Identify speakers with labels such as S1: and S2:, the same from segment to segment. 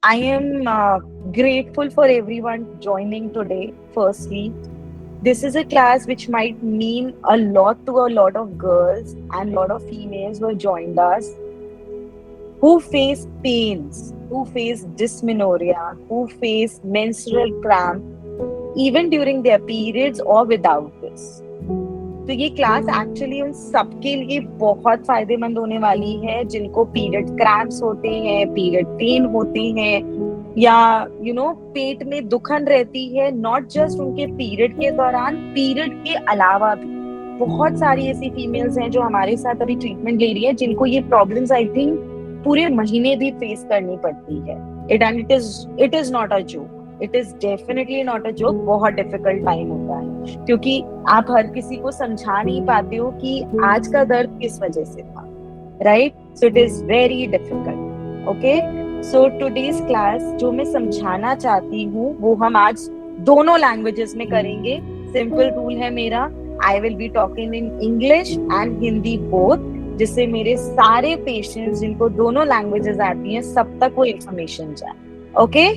S1: I am grateful for everyone joining today. Firstly, this is a class which might mean a lot to a lot of girls and a lot of females who have joined us who face pains, who face dysmenorrhea, who face menstrual cramp, even during their periods or without this. तो ये class actually उन सबके लिए बहुत फायदेमंद होने वाली है जिनको पीरियड क्रैम्प्स होते हैं, पीरियड पेन होते हैं, या पेट में दुखन रहती है, नॉट जस्ट उनके पीरियड के दौरान, पीरियड के अलावा भी बहुत सारी ऐसी फीमेल्स हैं जो हमारे साथ अभी ट्रीटमेंट ले रही है जिनको ये प्रॉब्लम्स आई थिंक पूरे महीने भी फेस करनी पड़ती है. It is not a joke. It is definitely not a joke. बहुत डिफिकल्ट टाइम होता है क्योंकि आप हर किसी को समझा नहीं पाते हो कि आज का दर्द किस वजह से था, right? So it is very difficult. Okay, so today's class जो मैं समझाना चाहती हूँ वो हम आज दोनों लैंग्वेजेस में करेंगे. सिंपल रूल है मेरा, आई will be talking in English and Hindi both, जिससे मेरे सारे पेशेंट्स जिनको दोनों लैंग्वेजेस आती हैं सब तक वो इंफॉर्मेशन जाए. Okay,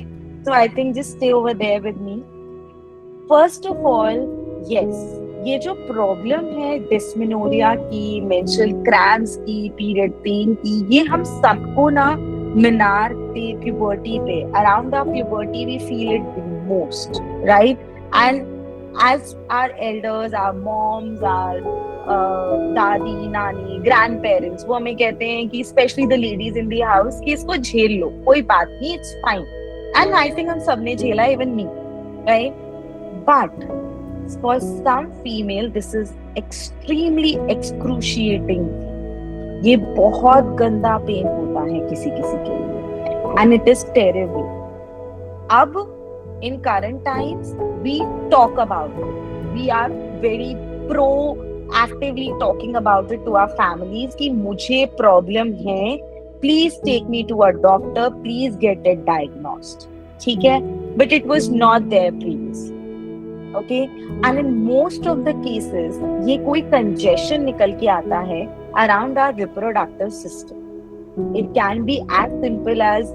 S1: so I think just stay over there with me. First of all, yes, ये जो प्रॉब्लम है डिस्मेनोरिया की, मेंस्ट्रुअल क्रैम्प्स की, पीरियड पेन की, ये हम सबको ना मिनार पे, प्यूबर्टी पे, around our puberty we feel it most, right? And as our elders, our moms, our दादी, नानी, ग्रैंड पेरेंट्स, वो हमें कहते हैं कि specially the ladies in the house कि इसको झेल लो, कोई बात नहीं, it's fine. And I think हम सबने झेला, even me, right? But for some female, this is extremely excruciating. ये बहुत गंदा पेन होता है किसी किसी के लिए, and it is terrible. अब in current times, we talk about it. We are very proactively talking about it to our families कि मुझे प्रॉब्लम है, please take me to a doctor, please get it diagnosed. ठीक है? But it was not there previously. Okay? And in most of the cases, ये कोई congestion निकल के आता है around our reproductive system. It can be as simple as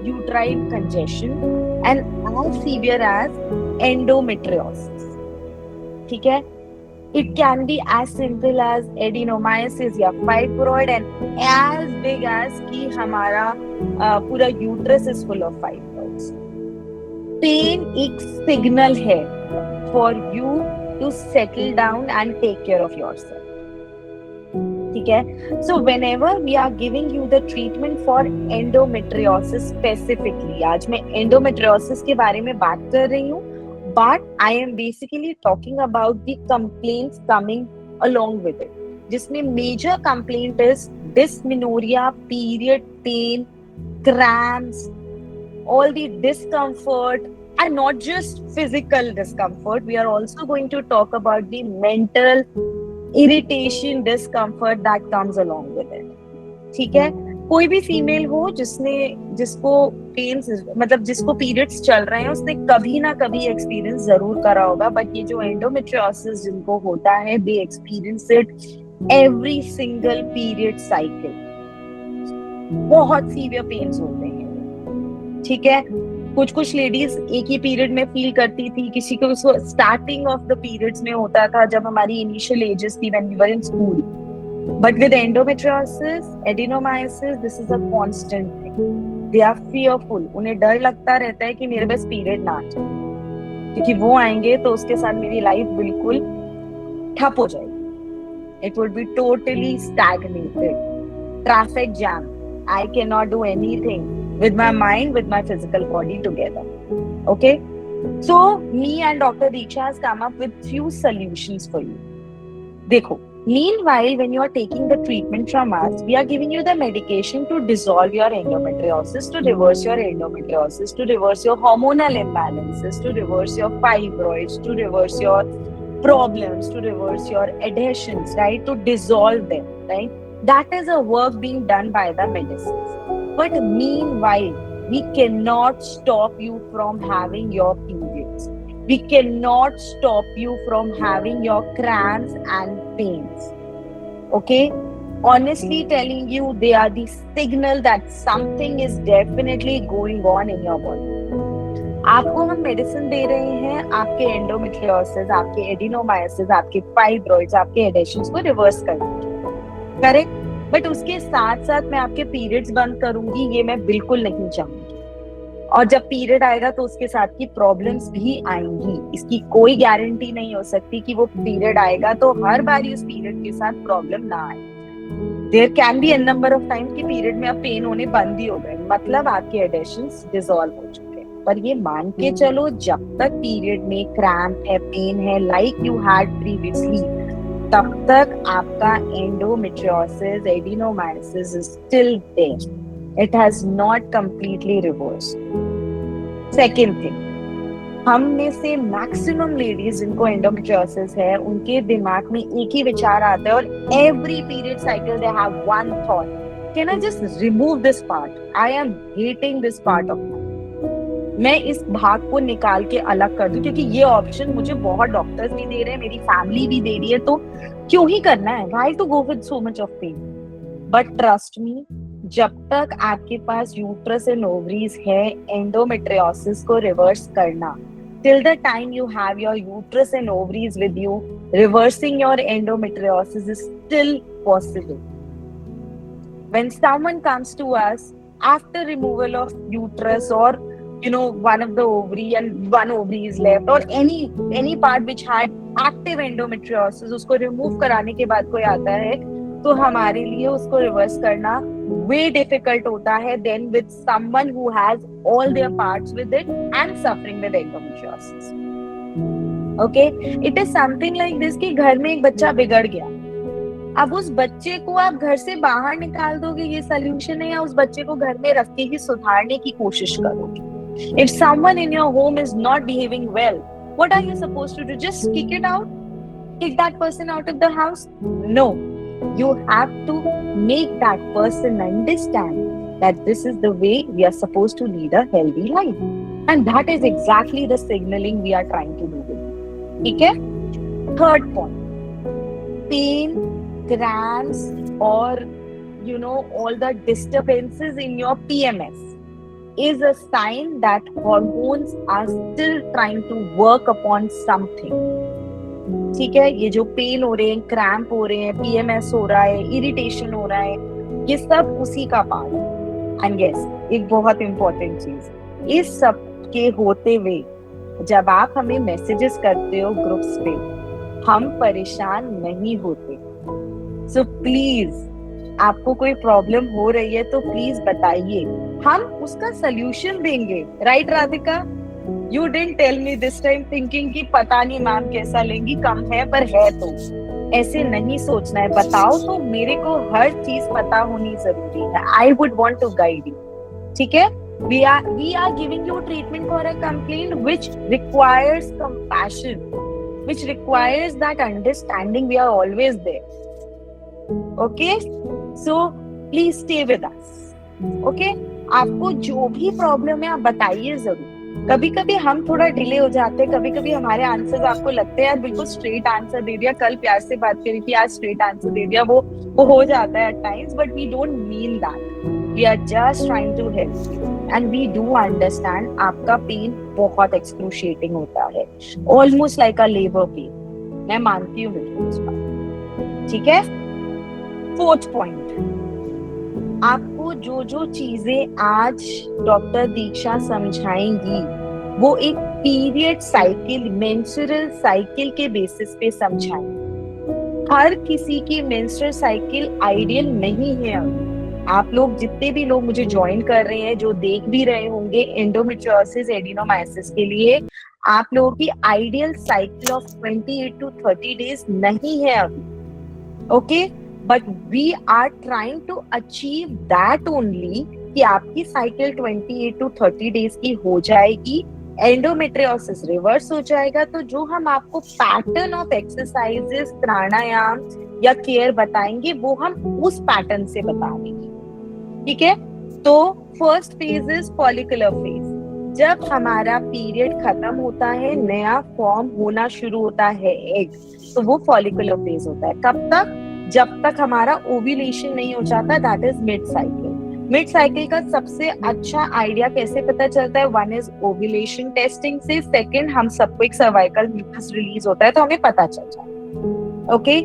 S1: uterine congestion and as severe as endometriosis. ठीक है? It can be as simple as adenomyosis या fibroid and as big as कि हमारा पूरा uterus is full of fibroids. Pain एक signal है for you to settle down and take care of yourself. ठीक है? So whenever we are giving you the treatment for endometriosis specifically, आज मैं endometriosis के बारे में बात कर रही हूँ, but I am basically talking about the complaints coming along with it, जिसमें major complaint is dysmenorrhea, period pain, cramps, all the discomfort, and not just physical discomfort. We are also going to talk about the mental irritation, discomfort that comes along with it. ठीक है? कोई भी female हो जिसको pens, मतलब जिसको periods चल रहे हैं, उसने कभी ना कभी एक्सपीरियंस जरूर करा होगा. बट ये जो एंडोमेट्रियोसिस जिनको होता है, they experience it every single period cycle. बहुत सीवियर पेन्स होते हैं. ठीक है? कुछ लेडीज एक ही पीरियड में फील करती थी, किसी को स्टार्टिंग ऑफ द पीरियड्स में होता था जब हमारी इनिशियल एजेस थी when we were in school. But with endometriosis, adenomyosis, this is a constant thing. They are fearful. उन्हें डर लगता रहता है कि मेरे बस पीरियड ना आ जाए, क्योंकि वो आएंगे तो उसके साथ मेरी लाइफ बिल्कुल ठप हो जाएगी. It would be totally stagnated. Traffic jam. I cannot do anything with my mind, with my physical body together. Okay? So, me and Dr. Diksha has come up with few solutions for you. देखो, meanwhile, when you are taking the treatment from us, we are giving you the medication to dissolve your endometriosis, to reverse your endometriosis, to reverse your hormonal imbalances, to reverse your fibroids, to reverse your problems, to reverse your adhesions, right? To dissolve them, right? That is a work being done by the medicines. But meanwhile, we cannot stop you from having your periods. We cannot stop you from having your cramps and pains. Okay? honestly telling you, they are the signal that something is definitely going on in your body. आपको हम medicine दे रहे हैं आपके endometriosis, आपके adenomyosis, आपके fibroids, आपके एडेशंस को reverse करने के, करेक्ट? बट उसके साथ साथ मैं आपके पीरियड्स बंद करूंगी, ये मैं बिल्कुल नहीं चाहूंगी। और जब पीरियड आएगा तो उसके साथ की प्रॉब्लम्स भी आएंगी। इसकी कोई गारंटी नहीं हो सकती कि वो पीरियड आएगा तो हर बार उस पीरियड के साथ प्रॉब्लम ना आए। There can be an number of time कि पीरियड में अब पेन होने बंद ही हो गए, मतलब आपके एडेशंस डिसॉल्व हो चुके हैं। पर ये मान के चलो, जब तक पीरियड में क्रैम्प है, पेन है, लाइक यू हैड प्रीवियसली, तब तक आपका endometriosis, adenomyosis is still there. It has not completely reversed. Second thing, हम में से मैक्सिमम लेडीज जिनको एंडोमेट्रियोसिस है, उनके दिमाग में एक ही विचार आता है, और every period cycle they have one thought, can I just remove this part, I am hating this part of my, मैं इस भाग को निकाल के अलग कर दूं, क्योंकि ये ऑप्शन मुझे बहुत डॉक्टर्स भी दे रहे हैं, मेरी फैमिली भी दे रही है, तो क्यों ही करना है, why to go with so much of pain. But trust me, जब तक आपके पास यूट्रस एंड ओवरीज है, एंडोमेट्रियोसिस को रिवर्स करना, till the time you have your uterus and ovaries with you, reversing your endometriosis is still possible. When someone comes to us after removal of uterus, or one of the ovary and one ovary is left, or any part which had active endometriosis, उसको remove कराने के बाद कोई आता है, तो हमारे लिए उसको रिवर्स करना way difficult होता है than with someone who has all their parts with it and suffering with endometriosis. Okay, it is something like this कि घर में एक बच्चा बिगड़ गया, अब उस बच्चे को आप घर से बाहर निकाल दोगे, ये सोल्यूशन है, या उस बच्चे को घर में रख के ही सुधारने की कोशिश करोगे? If someone in your home is not behaving well, what are you supposed to do? Just kick it out? Kick that person out of the house? No. You have to make that person understand that this is the way we are supposed to lead a healthy life. And that is exactly the signaling we are trying to do with it. Okay? Third point. Pain, cramps, or all the disturbances in your PMS is a sign that hormones are still trying to work upon something. ठीक है, ये जो pen हो रहे हैं, cramp हो रहे हैं, पीएमएस हो रहा है, इरिटेशन हो रहा है, ये सब उसी का पार्ट है. एंड यस, एक बहुत इंपॉर्टेंट चीज, इस सब के होते हुए जब आप हमें मैसेजेस करते हो ग्रुप्स पे, हम परेशान नहीं होते. सो प्लीज, आपको कोई प्रॉब्लम हो रही है तो प्लीज बताइए, हम उसका सोल्यूशन देंगे. Right Radhika? You didn't tell me this time thinking कि पता नहीं मैम कैसा लेंगी, कम है पर है, तो ऐसे नहीं सोचना है. बताओ तो मेरे को हर चीज पता होनी जरूरी है. I would want to guide you. ठीक है? We are giving you treatment for a complaint which requires compassion, which requires that understanding. We are always there. Okay? So please stay with us. Okay? आपको जो भी problem है आप बताइए जरूर. कभी कभी हम थोड़ा डिले हो जाते हैं, कभी कभी हमारे आंसर्स आपको लगते हैं यार बिल्कुल स्ट्रेट आंसर दे दिया, कल प्यार से बात करी थी, आज स्ट्रेट आंसर दे दिया, वो हो जाता है at times, but we don't mean that. We are just trying to help you and we do understand आपका पेन बहुत एक्सक्रूशिएटिंग होता है, almost like a labour pain. मैं मानती हूँ बिल्कुल इस बात. ठीक है? फोर्थ पॉइंट, आपको जो जो चीजें आज डॉक्टर दीक्षा समझाएंगी वो एक पीरियड साइकिल, मेंस्ट्रुअल साइकिल के बेसिस पे समझाएंगी. हर किसी की मेंस्ट्रुअल साइकिल आइडियल नहीं है. आप लोग जितने भी लोग मुझे ज्वाइन कर रहे हैं, जो देख भी रहे होंगे एंडोमेट्रियोसिस, एडिनोमायोसिस के लिए, आप लोगों की ideal cycle of 28 to 30 days नहीं है अभी. Okay, but we are trying to achieve that only कि आपकी साइकिल 28 to 30 डेज की हो जाएगी, एंडोमेट्रियोसिस रिवर्स हो जाएगा. तो जो हम आपको पैटर्न ऑफ एक्सरसाइजेस, प्राणायाम या केयर बताएंगे वो हम उस पैटर्न से बता देंगे. ठीक है? तो first phase is follicular phase. जब हमारा पीरियड खत्म होता है, नया फॉर्म होना शुरू होता है एग, तो वो फॉलिकुलर फेज होता है. कब तक? जब तक हमारा ओव्यूलेशन नहीं हो जाता, that is mid cycle. Mid cycle का सबसे अच्छा आइडिया कैसे पता चलता है? वन इज ओव्यूलेशन टेस्टिंग से, सेकंड हम सबको एक सर्वाइकल म्यूकस रिलीज होता है तो हमें पता चल जाता है। ओके,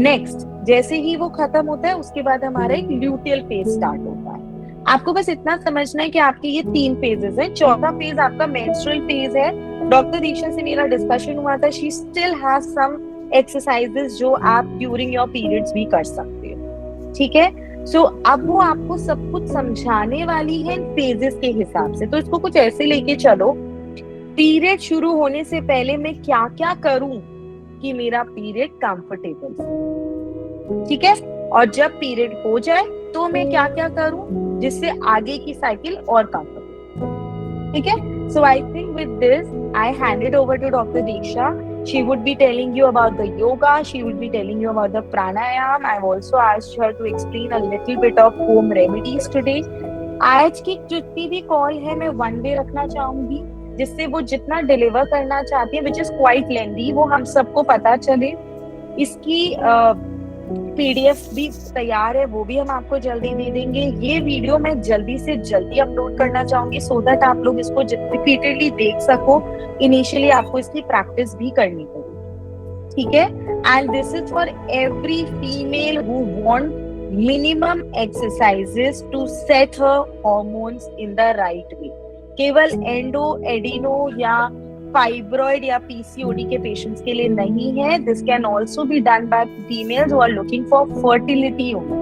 S1: नेक्स्ट, जैसे ही वो खत्म होता है उसके बाद हमारा एक ल्यूटियल फेज स्टार्ट होता है। आपको बस इतना समझना है कि आपके ये 3 फेजेस हैं। चौथा फेज आपका मेंस्ट्रुअल फेज है। डॉक्टर दीक्षा से मेरा डिस्कशन हुआ था, she still has some exercises जो आप ड्यूरिंग योर पीरियड्स भी कर सकते हो, ठीक है। सो अब वो आपको सब कुछ समझाने वाली है इन फेजेस के हिसाब से। तो इसको कुछ ऐसे लेके चलो, पीरियड शुरू होने से पहले मैं क्या क्या करूं कि मेरा पीरियड कंफर्टेबल हो, ठीक है। और जब पीरियड हो जाए तो मैं क्या क्या करूं जिससे आगे की साइकिल और कंफर्टेबल, ठीक है। So I think with this, I hand it over to Dr. Diksha. She would be telling you about the yoga. She would be telling you about the pranayam. I've also asked her to explain a little bit of home remedies today. आज की जितनी भी call है मैं one way रखना चाहूंगी, जिससे वो जितना डिलीवर करना चाहती है, विच इज क्वाइट लेंदी, वो हम सबको पता चले। इसकी पीडीएफ भी तैयार है, वो भी हम आपको जल्दी दे देंगे। ये वीडियो मैं जल्दी से जल्दी अपलोड करना चाहूंगी सो दैट आप लोग इसको रिपीटेडली देख सको। इनिशियली आपको इसकी प्रैक्टिस भी करनी पड़ेगी, ठीक है। And this is for every female who want minimum exercises to set her hormones in the right way. केवल एंडो, एडिनो या फाइब्रॉइड या पीसीओडी के पेशेंट्स के लिए नहीं है। This can also be done by females who are looking for fertility only.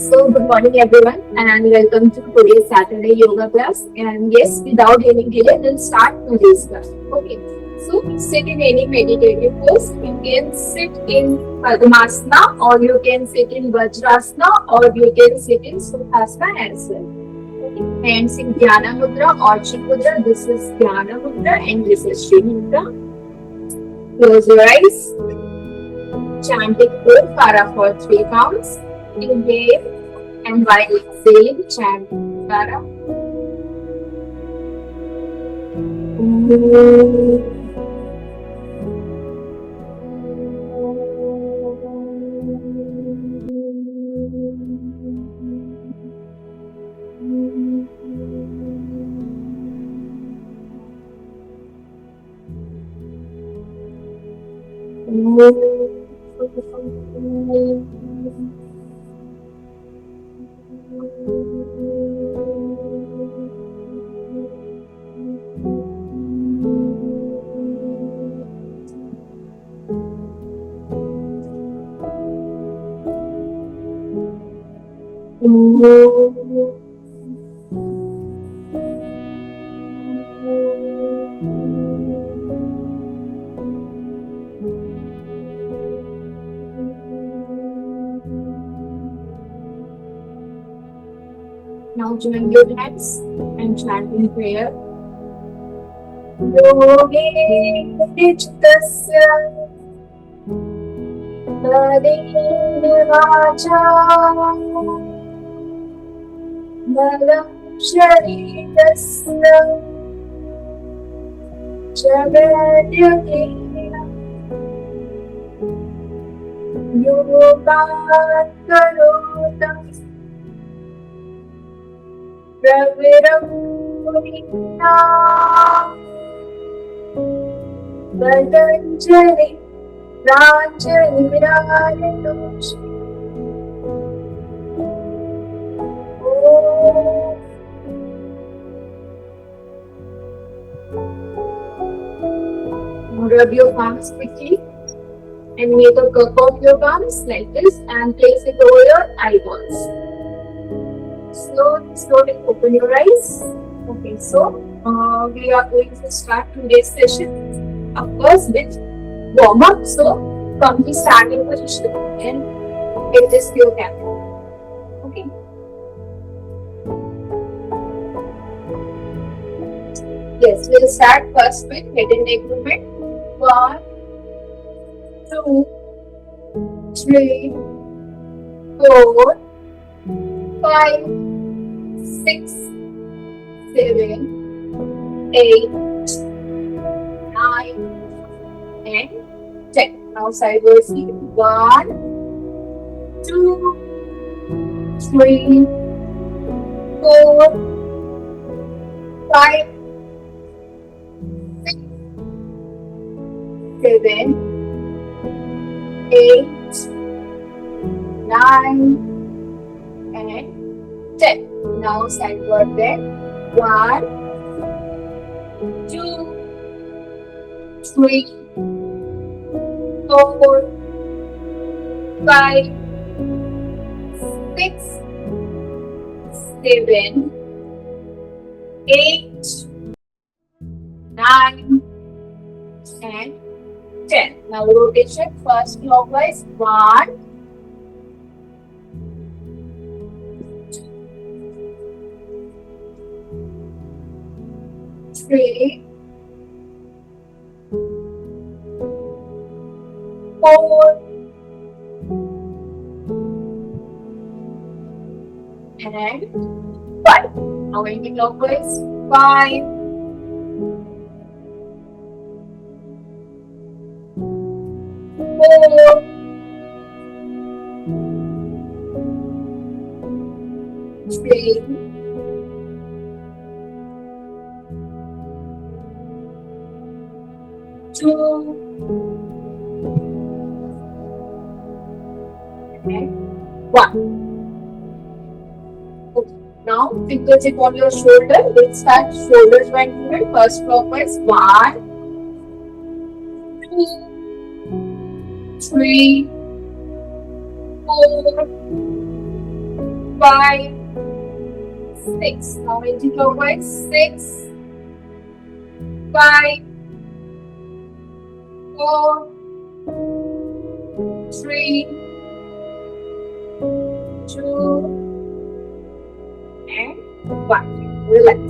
S2: So good morning everyone and welcome to today's Saturday yoga class. And yes, without any delay, we'll start today's class. Okay. So sit in any meditative pose. You can sit in Padmasana, or you can sit in Vajrasana, or you can sit in Sukhasana as well. Hands in Dhyana Mudra, Arjun Mudra. This is Dhyana Mudra and this is Shri Mudra. Close your eyes. Chanting Om for 3 counts. Inhale, and while exhaling, chant Kara. Now join your hands and chant in prayer. Yoge Chitasya Tadena Vacha Malam Sharirasya Jagadyatena Yoga Karotam Praviram Purina Patanjali Rajanirayanush Rub your palms quickly and make a cup of your palms like this and place it over your eyeballs. Slowly open your eyes. Okay, so we are going to start today's session. Of course, with warm up. So from the standing position and adjust your camera. Okay. Yes, we'll start first with head and neck movement. 1, 2, 3, 4, 5, 6, 7, 8, 9, and 10. Now sideways. 1, 2, 3, 4, 5, 6, 7, 8, 9, and 10. Now stand for that. 1, 2, 3, 4, 5, 6, 7, 8, 9, and 10. Now rotation first clockwise. 1, 3, 4, and 5. Now anti-clockwise. 5, 4, 3, 2, and 1. Okay. Now fingertip on your shoulder. Let's start shoulder joint movement. First clockwise. 1, 2, 3, 4, 5, 6. Now anti-clockwise. 6, 5, 4, 3, 2, and 1. Relax.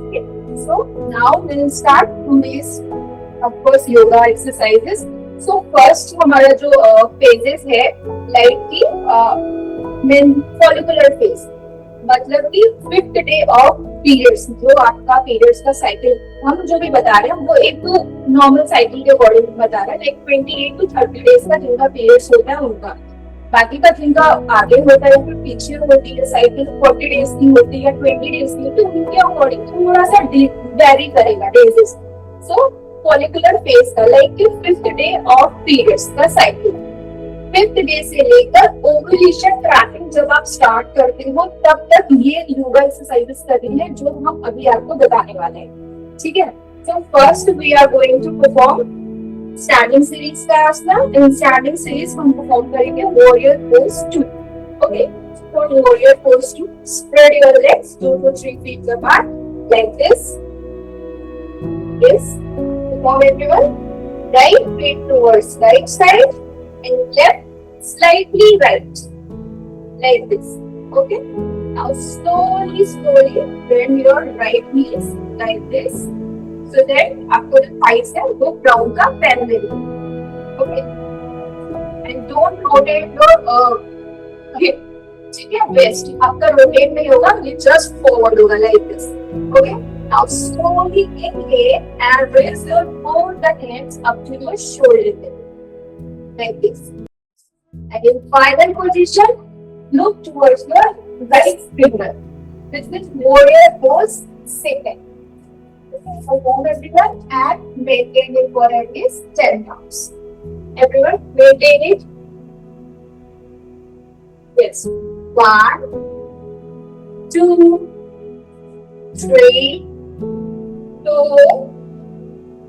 S2: Okay. So now we'll start today's, of course, yoga exercises. So first हमारा जो phases है like कि main follicular phase, मतलब कि 5th day of periods, जो आपका periods का cycle हम जो भी बता रहे हैं वो एक तो normal cycle के अकॉर्डिंग बता रहे हैं, like 28 to 30 days का जिनका periods होता है उनका, बाकी का जिनका आगे होता है फिर पीछे होती है साइकिल 40 डेज की होती है 20 डेज की, तो उनके अकॉर्डिंग थोड़ा सा वेरी करेगा डेजेस. सो फॉलिकुलर फेज का like 5th day of periods का साइकिल, 5th डे से लेकर ओव्यूलेशन ट्रैकिंग जब आप स्टार्ट करते हो तब तक ये योगा एक्सरसाइजेस करनी है जो हम अभी आपको बताने वाले हैं. ठीक है. So first we are going to perform standing series का आसना. इन स्टैंडिंग सीरीज हम परफॉर्म करेंगे warrior pose 2. Okay. For warrior pose 2 spread your legs 2 to 3 feet apart like this. Yes. Perform everyone. Right feet towards right side and left slightly right like this. Okay. Now slowly bend your right knees like this. So that आपको जो thighs है वो ground का parallel हो. Okay. And don't rotate your hip. ठीक है. Waist आपका rotate नहीं होगा, ये just forward होगा like this. Okay. Now slowly inhale and raise your both the hands up to your shoulder like this. And in final position, look towards your right finger. This is warrior pose 2nd. Perform everyone and maintain it for at least 10 rounds. Everyone maintain it. Yes. 1, 2, 3, 4,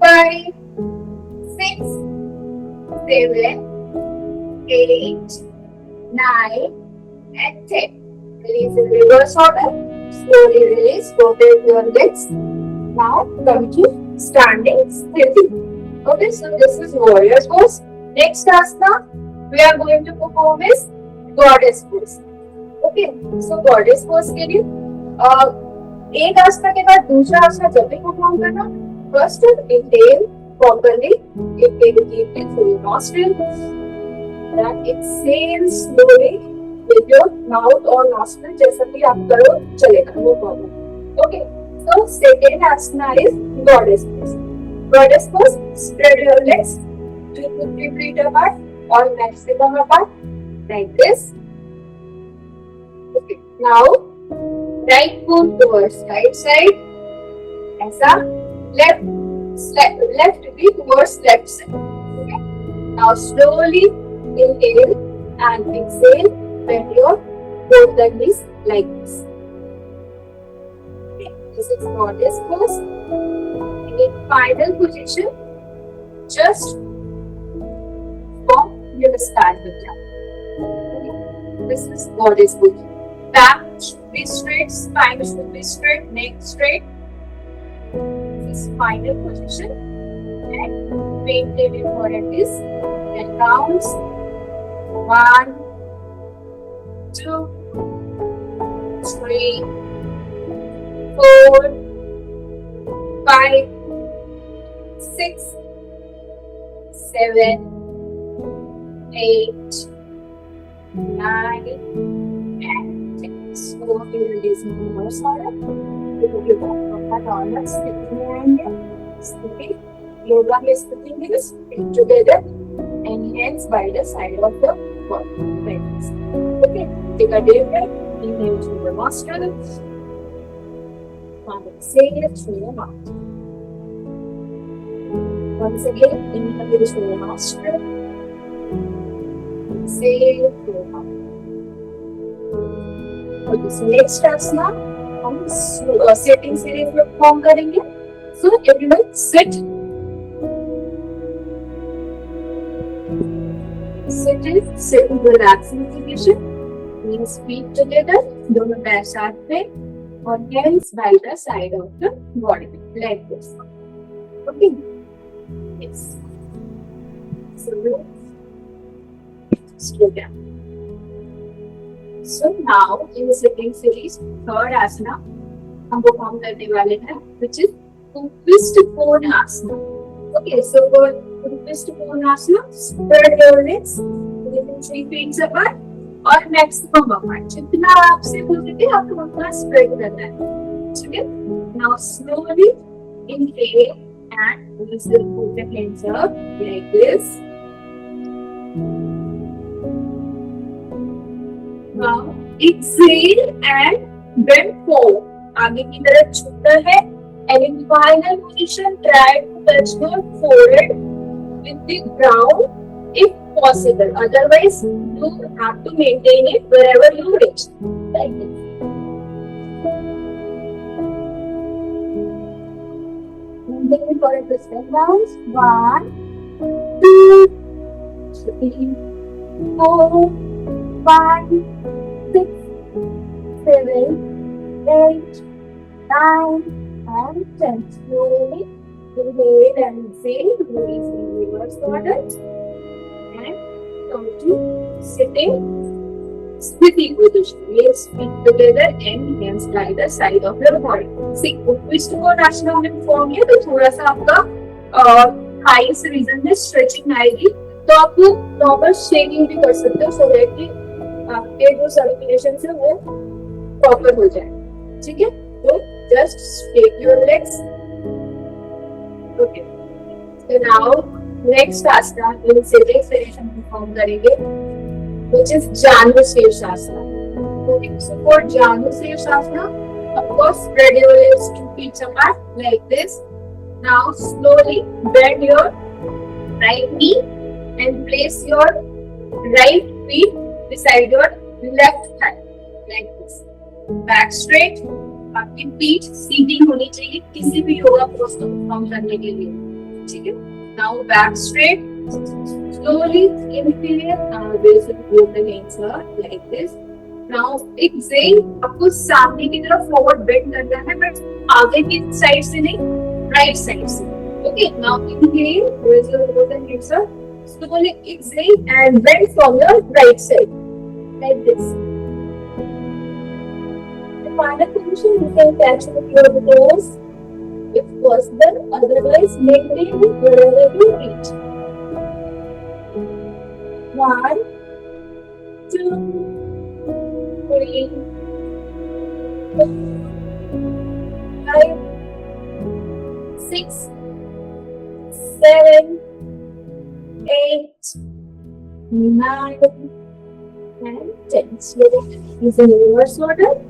S2: 5, 6, 7, 8, 9, and 10. Release in reverse order. Slowly release. Rotate your legs. Now come to standing sthiti. Okay, so this is warrior pose. Next asana we are going to perform is goddess pose. Okay, so goddess pose के लिए एक आसना के बाद दूसरा आसना जब भी perform करना, first inhale properly, inhale deeply through your nostril, then exhale slowly with your mouth or nostril, जैसा भी आप करो चलेगा, no problem. Okay. So second asana is goddess pose. Goddess pose, spread your legs 2 to 3 feet apart or maximum apart. like this. Okay. Now right foot towards right side. ऐसा left भी towards left side. Okay. Now slowly inhale and exhale. Bend your both the knees like this. Okay. This is goddess pose. In final position, just form your stand down. Okay. This is goddess pose. Back should be straight, spine should be straight, neck straight. This is final position. And maintain it for at least 10 rounds. 1, 2, 3, 4, 5, 6, 7, 8, 9, and 10. Slowly releasing the lower shoulder. You can back on the sitting angle. Sitting. Yoga is sitting is together and hands by the side of the body. Okay. Take a deep breath. Inhale through the nostrils. And exhale through your mouth. Once again, inhale through the nostril. Exhale through your mouth. Okay, so next asana हम setting series में perform करेंगे. So everyone sit. Sit in relaxing position. Knees feet together. दोनों पैर साथ में और hands by the side of the body like this. Okay. Yes. So slow down. So now in the sitting series, third asana हम perform करने वाले हैं, which is twist pone asana. Okay, so for twist pone asana, spread your legs within 3 feet apart और maximum apart. जितना आपसे हो सके आपको उतना spread करना है. ठीक है? Now slowly inhale and release the hands up like this. Now exhale and bend forward. आगे की तरफ झुकना है. And in final position, try to touch your forehead with the ground if possible. Otherwise, you have to maintain it wherever you reach. Like this. Maintain for a twist and bounce. 1, 2, 3, 4, 5, 6, 7, 8, 9, and 10. Slowly inhale and exhale, release in reverse order, and come to sitting sthiti position. Legs feet together and hands by the side of your body. See, twist pone asana हमने perform किया तो थोड़ा सा आपका thighs reason में stretching आएगी. तो आप नॉर्मल शेकिंग भी कर सकते हो so that कि आपके जो सर्कुलेशन है वो प्रॉपर हो जाए. ठीक है? तो just shake your legs. Okay. So now next asana in sitting position perform करेंगे, which is Janu Sirsasana. Okay. So for Janu Sirsasana, of course, spread your legs 2 feet apart like this. Now slowly bend your right knee and place your right feet beside your left thigh like this. Back straight. आपकी पीठ सीधी होनी चाहिए किसी भी yoga pose को perform करने के लिए. ठीक है? Now back straight. Slowly inhale and raise both the hands up like this. Now exhale. आपको सामने की तरफ forward bend करना है, but आगे की साइड से नहीं, right side से. Okay. Now inhale, raise both the hands up. Slowly exhale and bend from your right side like this. Final position, you can catch with your toes if possible, otherwise maintain it wherever you reach. 1, 2, 3, 4, 5, 6, 7, 8, 9, and 10. Slowly release in reverse order.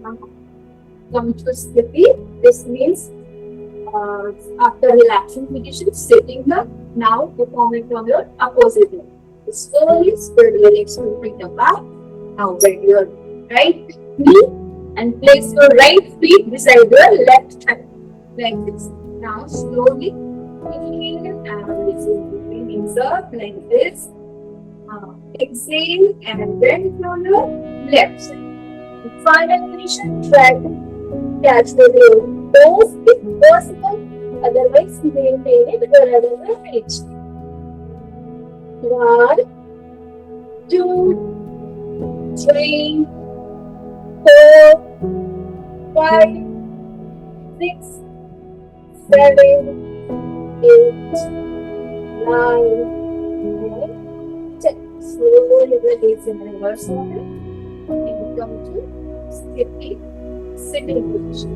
S2: Now come to Sthiti. This means after relaxing position, sitting up. Now perform it from your opposite leg. Slowly spread your legs to bring them back. Now bend your right knee and place your right feet beside your left thigh. Like this. Now slowly inhale and release between knees up like this. Exhale and bend from your left side. Final position, try to catch the toes if possible. Otherwise, maintain it wherever you reach. 1, 2, 3, 4, 5, 6, 7, 8, 9, and 10. Slowly release in reverse order and come to sitting position.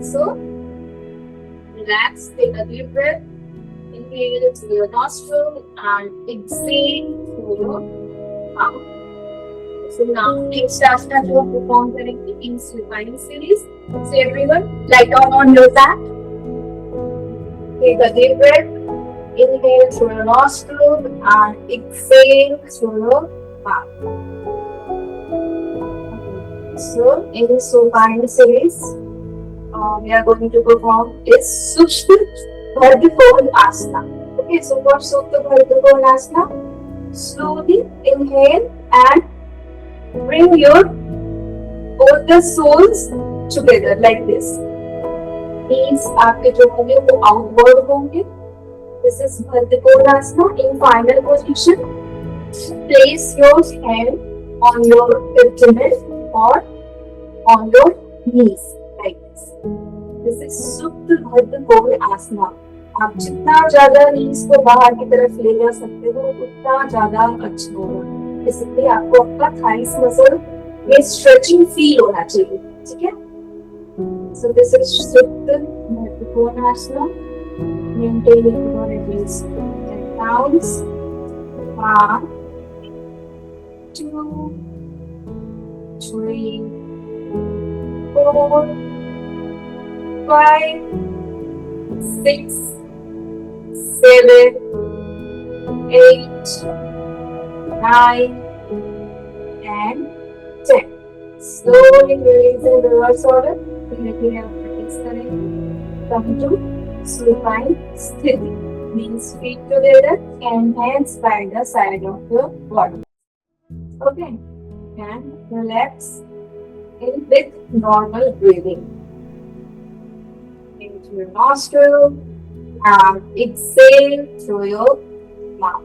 S2: So, relax, take a deep breath, inhale through your nostril and exhale through your mouth. So now, next asana to perform correctly in supine series. So everyone, lie down on your back. Take a deep breath, inhale through your nostril and exhale through your mouth. So in supine series, we are going to perform is Supta Bhardikona Asana. Okay, so for Supta Bhardikona Asana, slowly inhale and bring your both the soles together like this. Knees आपके जो होंगे वो outward होंगे. This is Bhardikona Asana in final position. Place your hand on your abdomen or on your knees like this. This is Supta Bhardikona Asana. आप जितना ज्यादा नीज को बाहर की तरफ ले जा सकते हो उतना ज्यादा अच्छा होगा. इसलिए आपको आपका थाइस मसल में स्ट्रेचिंग फील होना चाहिए. ठीक है. So this is Supta Bhardikona Asana. Maintain it for at least 10 rounds. 1, 2, 3, 4, 5, 6, 7, 8, 9, and 10. Slowly release in reverse order. Come to supine sthiti. Means feet together and hands by the side of your body. Okay. And relax in with normal breathing. Into your nostril and exhale through your mouth.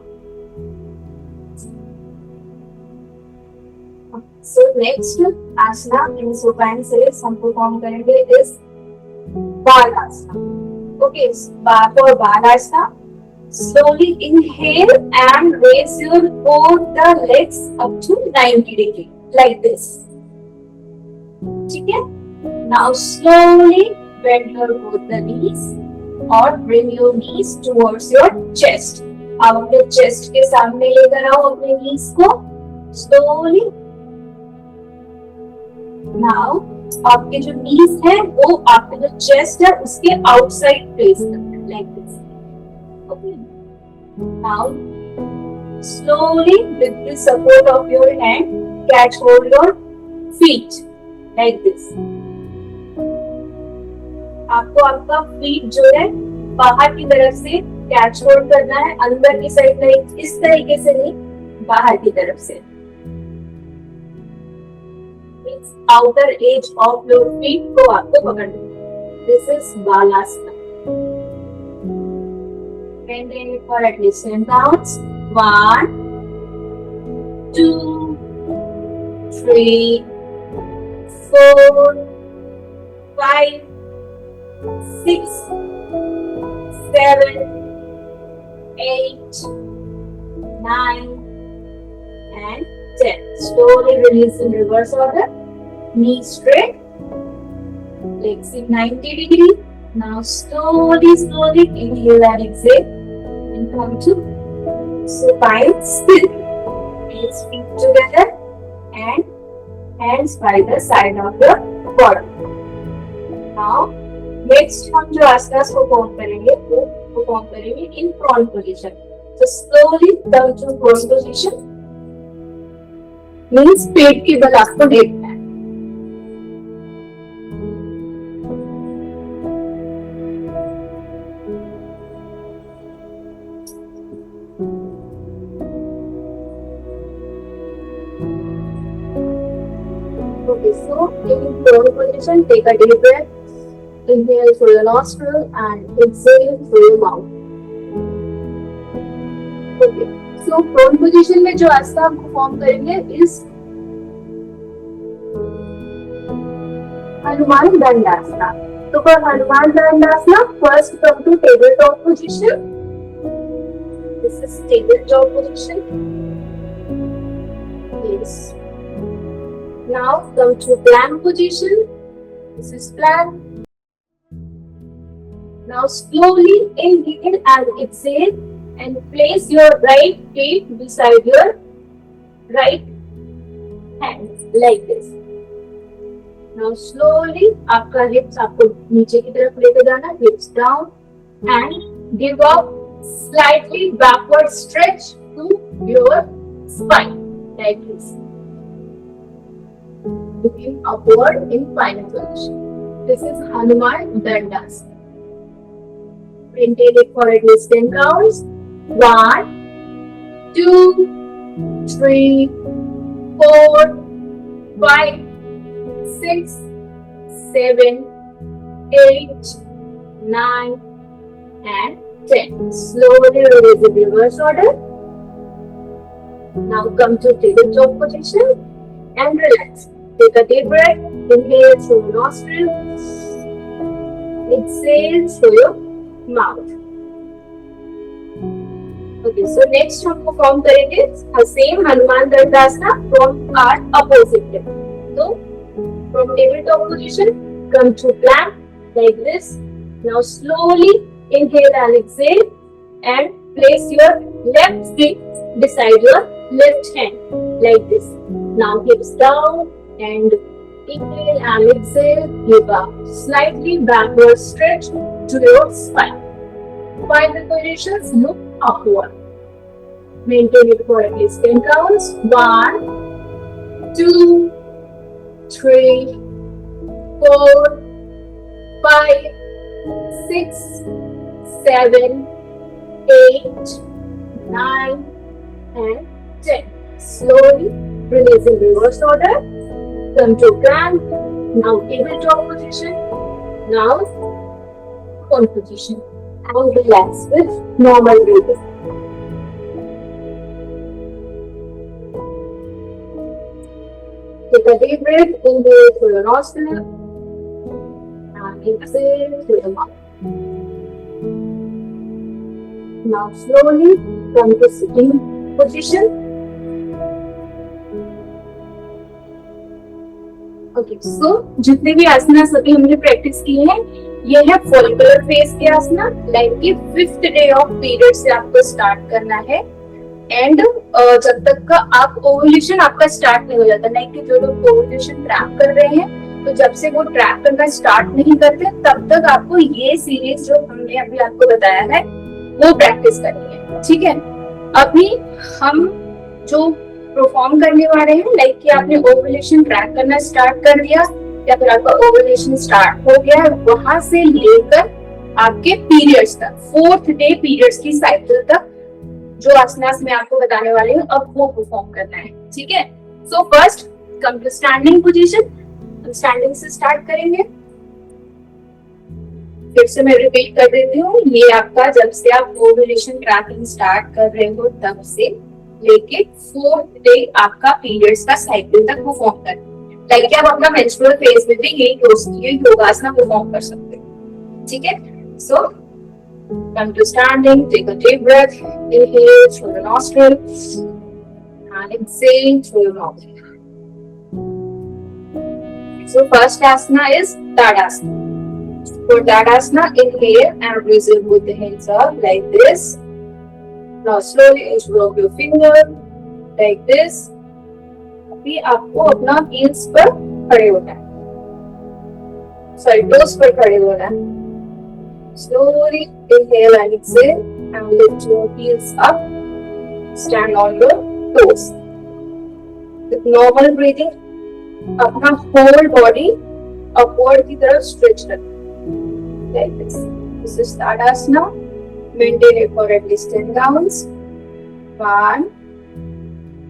S2: So next asana in supine series हम perform करेंगे is Balasana. Okay, for Balasana, slowly inhale and raise your both the legs up to 90 degrees like this. ठीक है? Now slowly bend your both the knees or bring your knees towards your chest. अब अपने chest के सामने लेकर आओ अपने knees को slowly. Now आपके जो knees है वो आपके जो chest है उसके outside place करना है like this. Okay. Now slowly with the support of your hand catch hold your feet like this. आपको आपका feet जो है बाहर की तरफ से कैच होल्ड करना है, अंदर की साइड में इस तरीके से नहीं, बाहर की तरफ से. Outer edge of your feet को आपको पकड़ना है. This is Balasana. Maintain it for at least 10 counts. 1, 2, 3, 4, 5, 6, 7, 8, 9, and 10. Slowly release in reverse order. Knees straight, legs in 90 degrees. Now slowly inhale and exhale. and come to supine still. Please feet together and hands by the side of the body. Now next हम जो asanas perform करेंगे वो perform करेंगे in prone position. So slowly come to prone position. Means पेट के बल आपको देखना है. Okay, so in prone position, take a deep breath. Inhale through your nostril and exhale through your mouth. Okay, so prone position में जो आसन हम perform करेंगे इस हनुमान दंडासना. तो for Hanuman दंडासना, first come to tabletop position. This is tabletop position. Yes. Now come to plank position. This is plank. Now slowly inhale and exhale and place your right feet beside your right hand like this. Now slowly आपका hips आपको नीचे की तरफ लेकर जाना, hips down and give a slightly backward stretch to your spine like this. Looking upward in final position. This is Hanuman Dandasana. Maintain it for at least 10 counts. 1, 2, 3, 4, 5, 6, 7, 8, 9, and 10. Slowly release in reverse order. Now come to tabletop position and relax. Take a deep breath. Inhale through your nostril. Exhale through your mouth. Okay, so next हम perform करेंगे same Hanuman दंडासना from our opposite leg. So from tabletop position, come to plank like this. Now slowly inhale and exhale and place your left feet beside your left hand like this. Now hips down and inhale and exhale. Give a slightly backward stretch to your spine. Final positions, look upward. Maintain it for at least 10 counts. 1, 2, 3, 4, 5, 6, 7, 8, 9, and 10. Slowly release in reverse order. Come to plank. Now tabletop position. Now prone position. And relax with normal breathing. Take a deep breath. Inhale through your nostril and exhale through your mouth. Now slowly come to sitting position. Okay, so जितने भी आसना सभी हमने practice किए हैं, ये है follicular phase के आसना. Like कि 5th डे ऑफ पीरियड से आपको स्टार्ट करना है एंड जब तक का आप ओव्यूलेशन आपका स्टार्ट नहीं हो जाता. लाइक कि जो लोग ओव्यूलेशन ट्रैक कर रहे हैं, तो जब से वो ट्रैक करना स्टार्ट नहीं करते तब तक आपको ये सीरीज जो हमने अभी आपको बताया है वो प्रैक्टिस करनी है. ठीक है, अभी हम जो परफॉर्म करने वाले हैं, लाइक कि आपने ओव्यूलेशन ट्रैक करना स्टार्ट कर दिया या फिर आपका ओव्यूलेशन स्टार्ट हो गया है, वहां से लेकर आपके पीरियड्स तक 4th डे पीरियड्स की साइकिल तक जो आसनास मैं आपको बताने वाली हूँ अब वो परफॉर्म करना है. ठीक है, so first come to standing position. हम स्टैंडिंग से स्टार्ट करेंगे. फिर से मैं रिपीट कर देती हूँ, ये आपका जब से आप ओव्यूलेशन ट्रैकिंग स्टार्ट कर रहे हो तब से लेके 4th डे आपका पीरियड्स का साइकिल तक परफॉर्म करना है. लाइक कि आप अपना मेंस्ट्रुअल फेज में भी ये योगासना परफॉर्म कर सकते हैं. ठीक है, सो come to standing. Take a deep breath. Inhale through the nostril and exhale through your mouth. So first asana is Tadasana. For Tadasana, inhale and raise your both the hands up like this. Now slowly interlock your finger like this. अभी आपको अपना heels पर खड़े होना है, sorry toes पर खड़े होना है. Slowly inhale and exhale and lift your heels up. Stand on your toes. With normal breathing, अपना whole body upward की तरफ stretch करें like this. This is Tadasana. Maintain it for at least 10 counts. 1,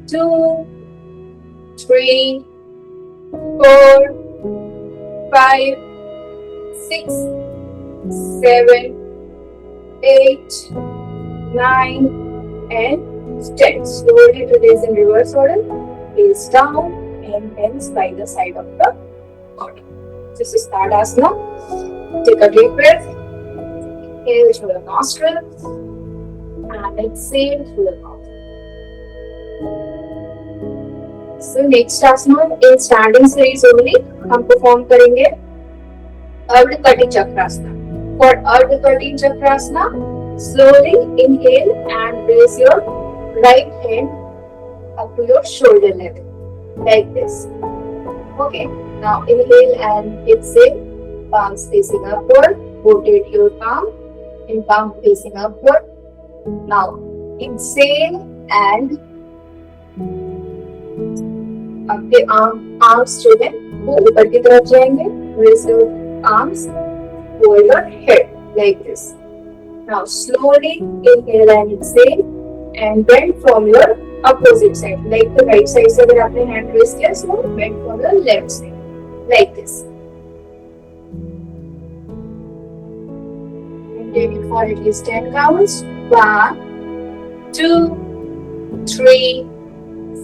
S2: 2, 3, 4, 5, 6, 7, 8, 9, and 10. Slowly release in reverse order. Face down and hands by the side of the body. This is Tadasana. Take a deep breath. Inhale through the nostrils and exhale through the mouth. So next asana in standing series only हम perform करेंगे Ardha Kati Chakrasana. For Ardha Kati Chakrasana, slowly inhale and raise your right hand up to your shoulder level like this. Okay, now inhale and exhale, palms facing upward. Rotate your palm and palm facing upward. Now exhale and आपके arms जो है वो ऊपर की तरफ जाएंगे. Raise your arms over your head like this. Now slowly inhale and exhale and bend from your opposite side. Like the right side से अगर आपने hand raise किया, so bend from the left side like this. Take it for at least 10 counts. 1, 2, 3,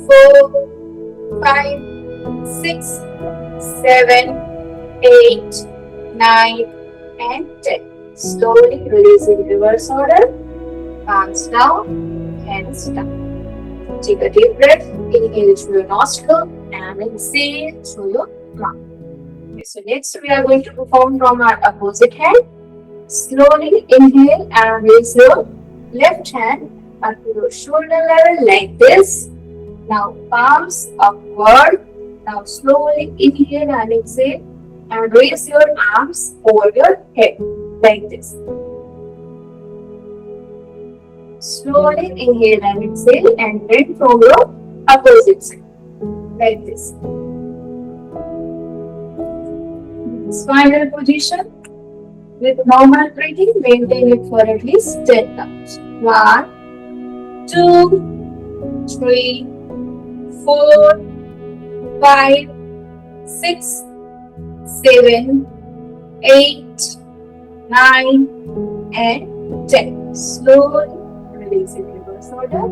S2: 4, 5, 6, 7, 8, 9, and 10. Slowly release in reverse order. Palms down, hands down. Take a deep breath. Inhale through your nostril and exhale through your mouth. Okay, so next we are going to perform from our opposite hand. Slowly inhale and raise your left hand up to your shoulder level like this. Now palms upward. Now slowly inhale and exhale and raise your arms over your head like this. Slowly inhale and exhale and bend from your opposite side like this. Final position. With normal breathing, maintain it for at least 10 counts. 1, 2, 3, 4, 5, 6, 7, 8, 9, and 10. Slowly release in reverse order.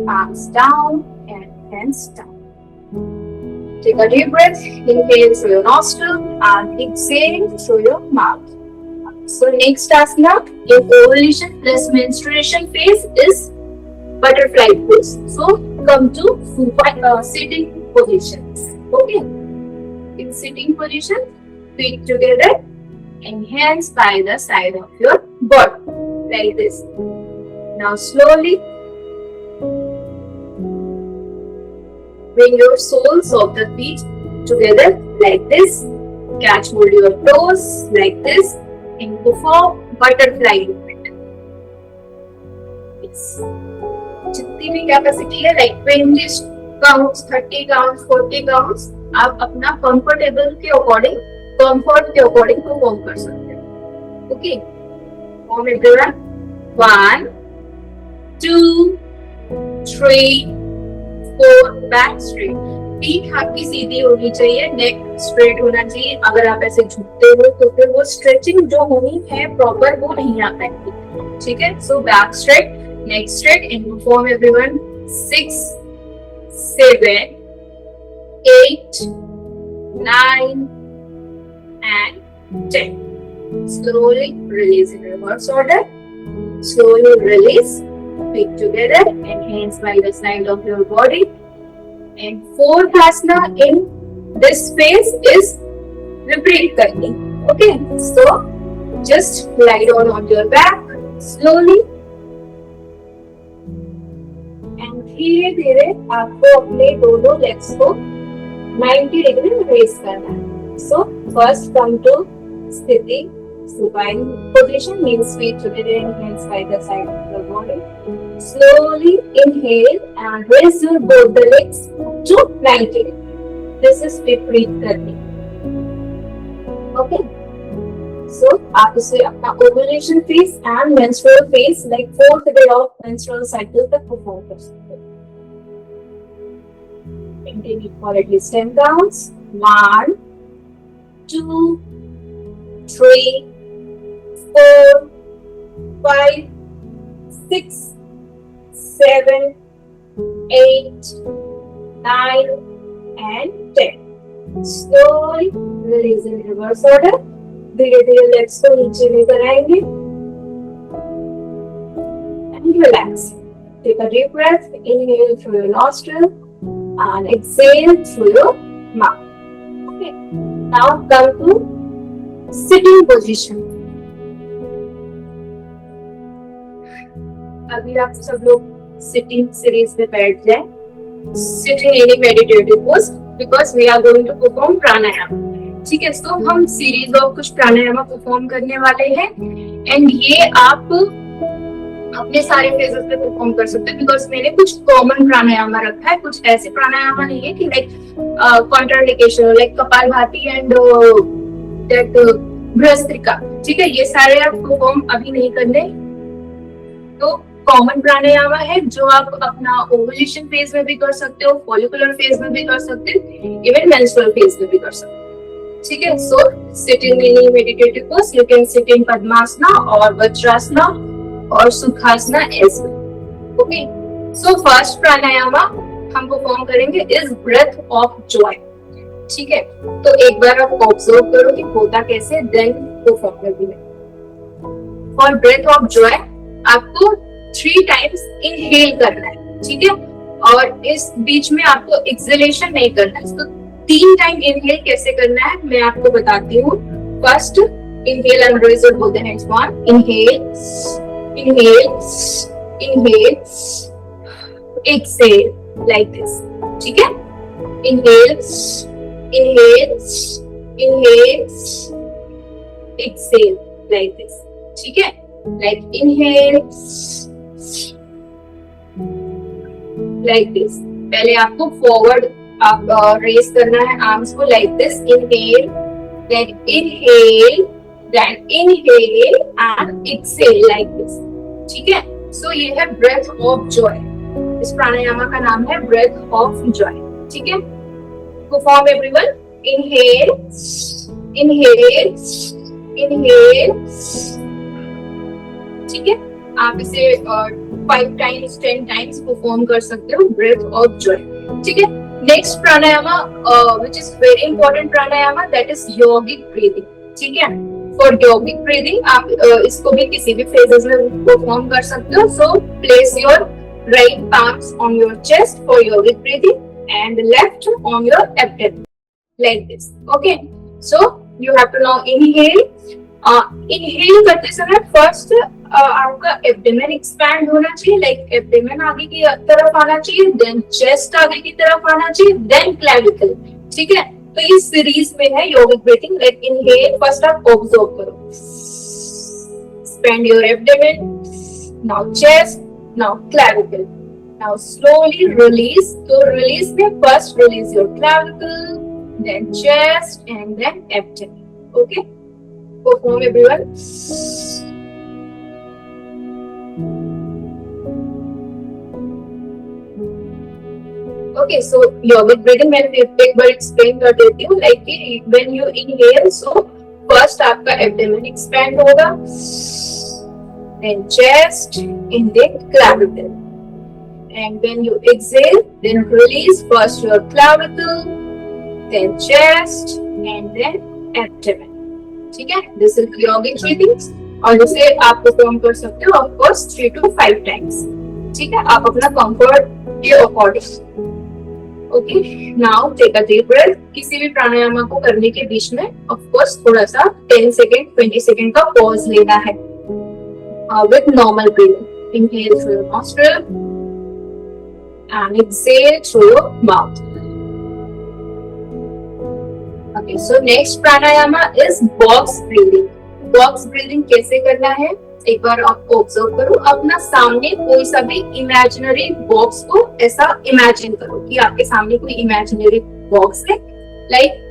S2: Palms down and hands down. Take a deep breath. Inhale through your nostril and exhale through your mouth. So next asana in ovulation plus menstruation phase is butterfly pose. So come to sitting positions. Okay. In sitting position, feet together and hands by the side of your body like this. Now slowly bring your soles of the feet together like this. Catch hold your toes like this. And perform butterfly movement. Yes. जितनी भी capacity है like 20 counts, 30 counts, 40 counts, आप अपना comfortable के according, comfort के according perform कर सकते हैं. Okay, form everyone. 1, 2, 3, 4, back straight. पीठ आपकी सीधी होनी चाहिए, नेक स्ट्रेट होना चाहिए. अगर आप ऐसे झुकते हो तो फिर वो स्ट्रेचिंग जो होनी है प्रॉपर वो नहीं आ पाएगी. ठीक है, so back straight, neck straight. In perform everyone. 6, 7, 8, 9, and 10. Slowly release in reverse order. Slowly release. Feet together and hands by the side of your body. And fourth asana in this phase is repeat curling. Okay, so just lie down on your back slowly धीरे धीरे आपको अपने दोनों legs को 90 degree में race करना है. So first come to स्थिति supine position, means feet together and hands by the side of your body. Slowly inhale and raise your both the legs to 90. This is विपरीत करनी. Okay. So आप इसे अपना ovulation phase and menstrual phase like 4th day of menstrual cycle तक perform कर सकते हो. Maintain for at least 10 counts. 1, 2, 3, 4, 5, 6, 7, 8, 9, and 10. Slowly release in reverse order. धीरे धीरे legs को नीचे लेकर आएंगे. And relax. Take a deep breath. Inhale through your nostril and exhale through your mouth. Okay. Now come to sitting position. अभी आप सब लोग सिटिंग सीरीज में बैठ जाए. Sitting any meditative pose because we are going to perform pranayama. ठीक है, तो हम सीरीज ऑफ कुछ प्राणायाम परफॉर्म करने वाले हैं एंड ये आप अपने सारे फेजेस पे परफॉर्म कर सकते हैं बिकॉज मैंने कुछ कॉमन प्राणायाम रखा है. कुछ ऐसे प्राणायाम नहीं है कि like contraindication like kapalbhati and that bhastrika. ठीक है, ये सारे आप परफॉर्म अभी नहीं करने. तो कॉमन प्राणायाम है जो आप अपना ओवुलेशन फेज में भी कर सकते हो, फॉलिकुलर फेज में भी कर सकते हो, इवन मेंस्ट्रुअल फेज में भी कर सकते हो. ठीक है, so sit in any meditative pose. You can sit in padmasana और वज्रासना और sukhasana as well. Okay, so first pranayama हम परफॉर्म करेंगे इज ब्रेथ ऑफ जॉय. ठीक है, तो एक बार आप ऑब्जर्व करो कि होता कैसे, देन परफॉर्म करेंगे. फॉर ब्रेथ ऑफ जॉय आपको 3 टाइम्स इनहेल करना है. ठीक है, और इस बीच में आपको एक्सहेलेशन नहीं करना है. तो 3 टाइम इनहेल कैसे करना है मैं आपको बताती हूँ. First inhale and raise your both hands. 1 inhale, inhale, inhale, exhale like this. ठीक है, inhale, inhale, inhale, exhale like this. ठीक है, like inhale like this. पहले आपको फॉरवर्ड आप रेस करना है आर्म्स को like this. Inhale, then inhale, then inhale and exhale like this. ठीक है, so ये है breath of joy. इस प्राणायाम का नाम है breath of joy. ठीक है, perform everyone. Inhale, inhale, inhale. ठीक है, आप इसे 5 टाइम्स 10 टाइम्स परफॉर्म कर सकते हो ब्रेथ ऑफ जॉय. ठीक है, next pranayama which is very important pranayama that is yogic breathing. ठीक है, फॉर योगिक ब्रीदिंग आप इसको भी किसी भी फेजेस में परफॉर्म कर सकते हो. So place your right palms on your chest for yogic breathing and left on your abdomen like this. Okay, so you have to now inhale. Inhale करते समय फर्स्ट आपका एब्डोमेन एक्सपैंड होना चाहिए, like abdomen आगे की तरफ आना चाहिए, देन चेस्ट आगे की तरफ आना चाहिए, देन क्लेविकल. ठीक है, तो ये सीरीज में है yogic breathing. Like inhale first आप ऑब्जर्व करो, expand your abdomen, now chest, now clavicle, now slowly release. तो रिलीज में first release your clavicle, then chest and then abdomen. Okay, perform everyone. Okay, so yogic breathing मैं एक बार explain कर देती हूँ. Like when you inhale, so first आपका abdomen expand होगा, then chest, and then clavicle. And when you exhale, then release first your clavicle, then chest, and then abdomen. ठीक है, this is yogic breathing और इसे आप perform कर सकते हो ऑफ कोर्स 3 to 5 टाइम्स. ठीक है, आप अपना कंफर्ट के according. Okay, now take a deep breath. किसी भी प्राणायाम को करने के बीच में ऑफ कोर्स थोड़ा सा 10 सेकंड 20 सेकंड का पॉज लेना है with normal breathing. Inhale through your nostril and exhale through your mouth. Okay, so next pranayama is box breathing. Box breathing कैसे करना है एक बार आप ऑब्जर्व करो. अपना सामने कोई सा भी इमेजिनरी बॉक्स को ऐसा इमेजिन करो कि आपके सामने कोई इमेजिनरी बॉक्स है. लाइक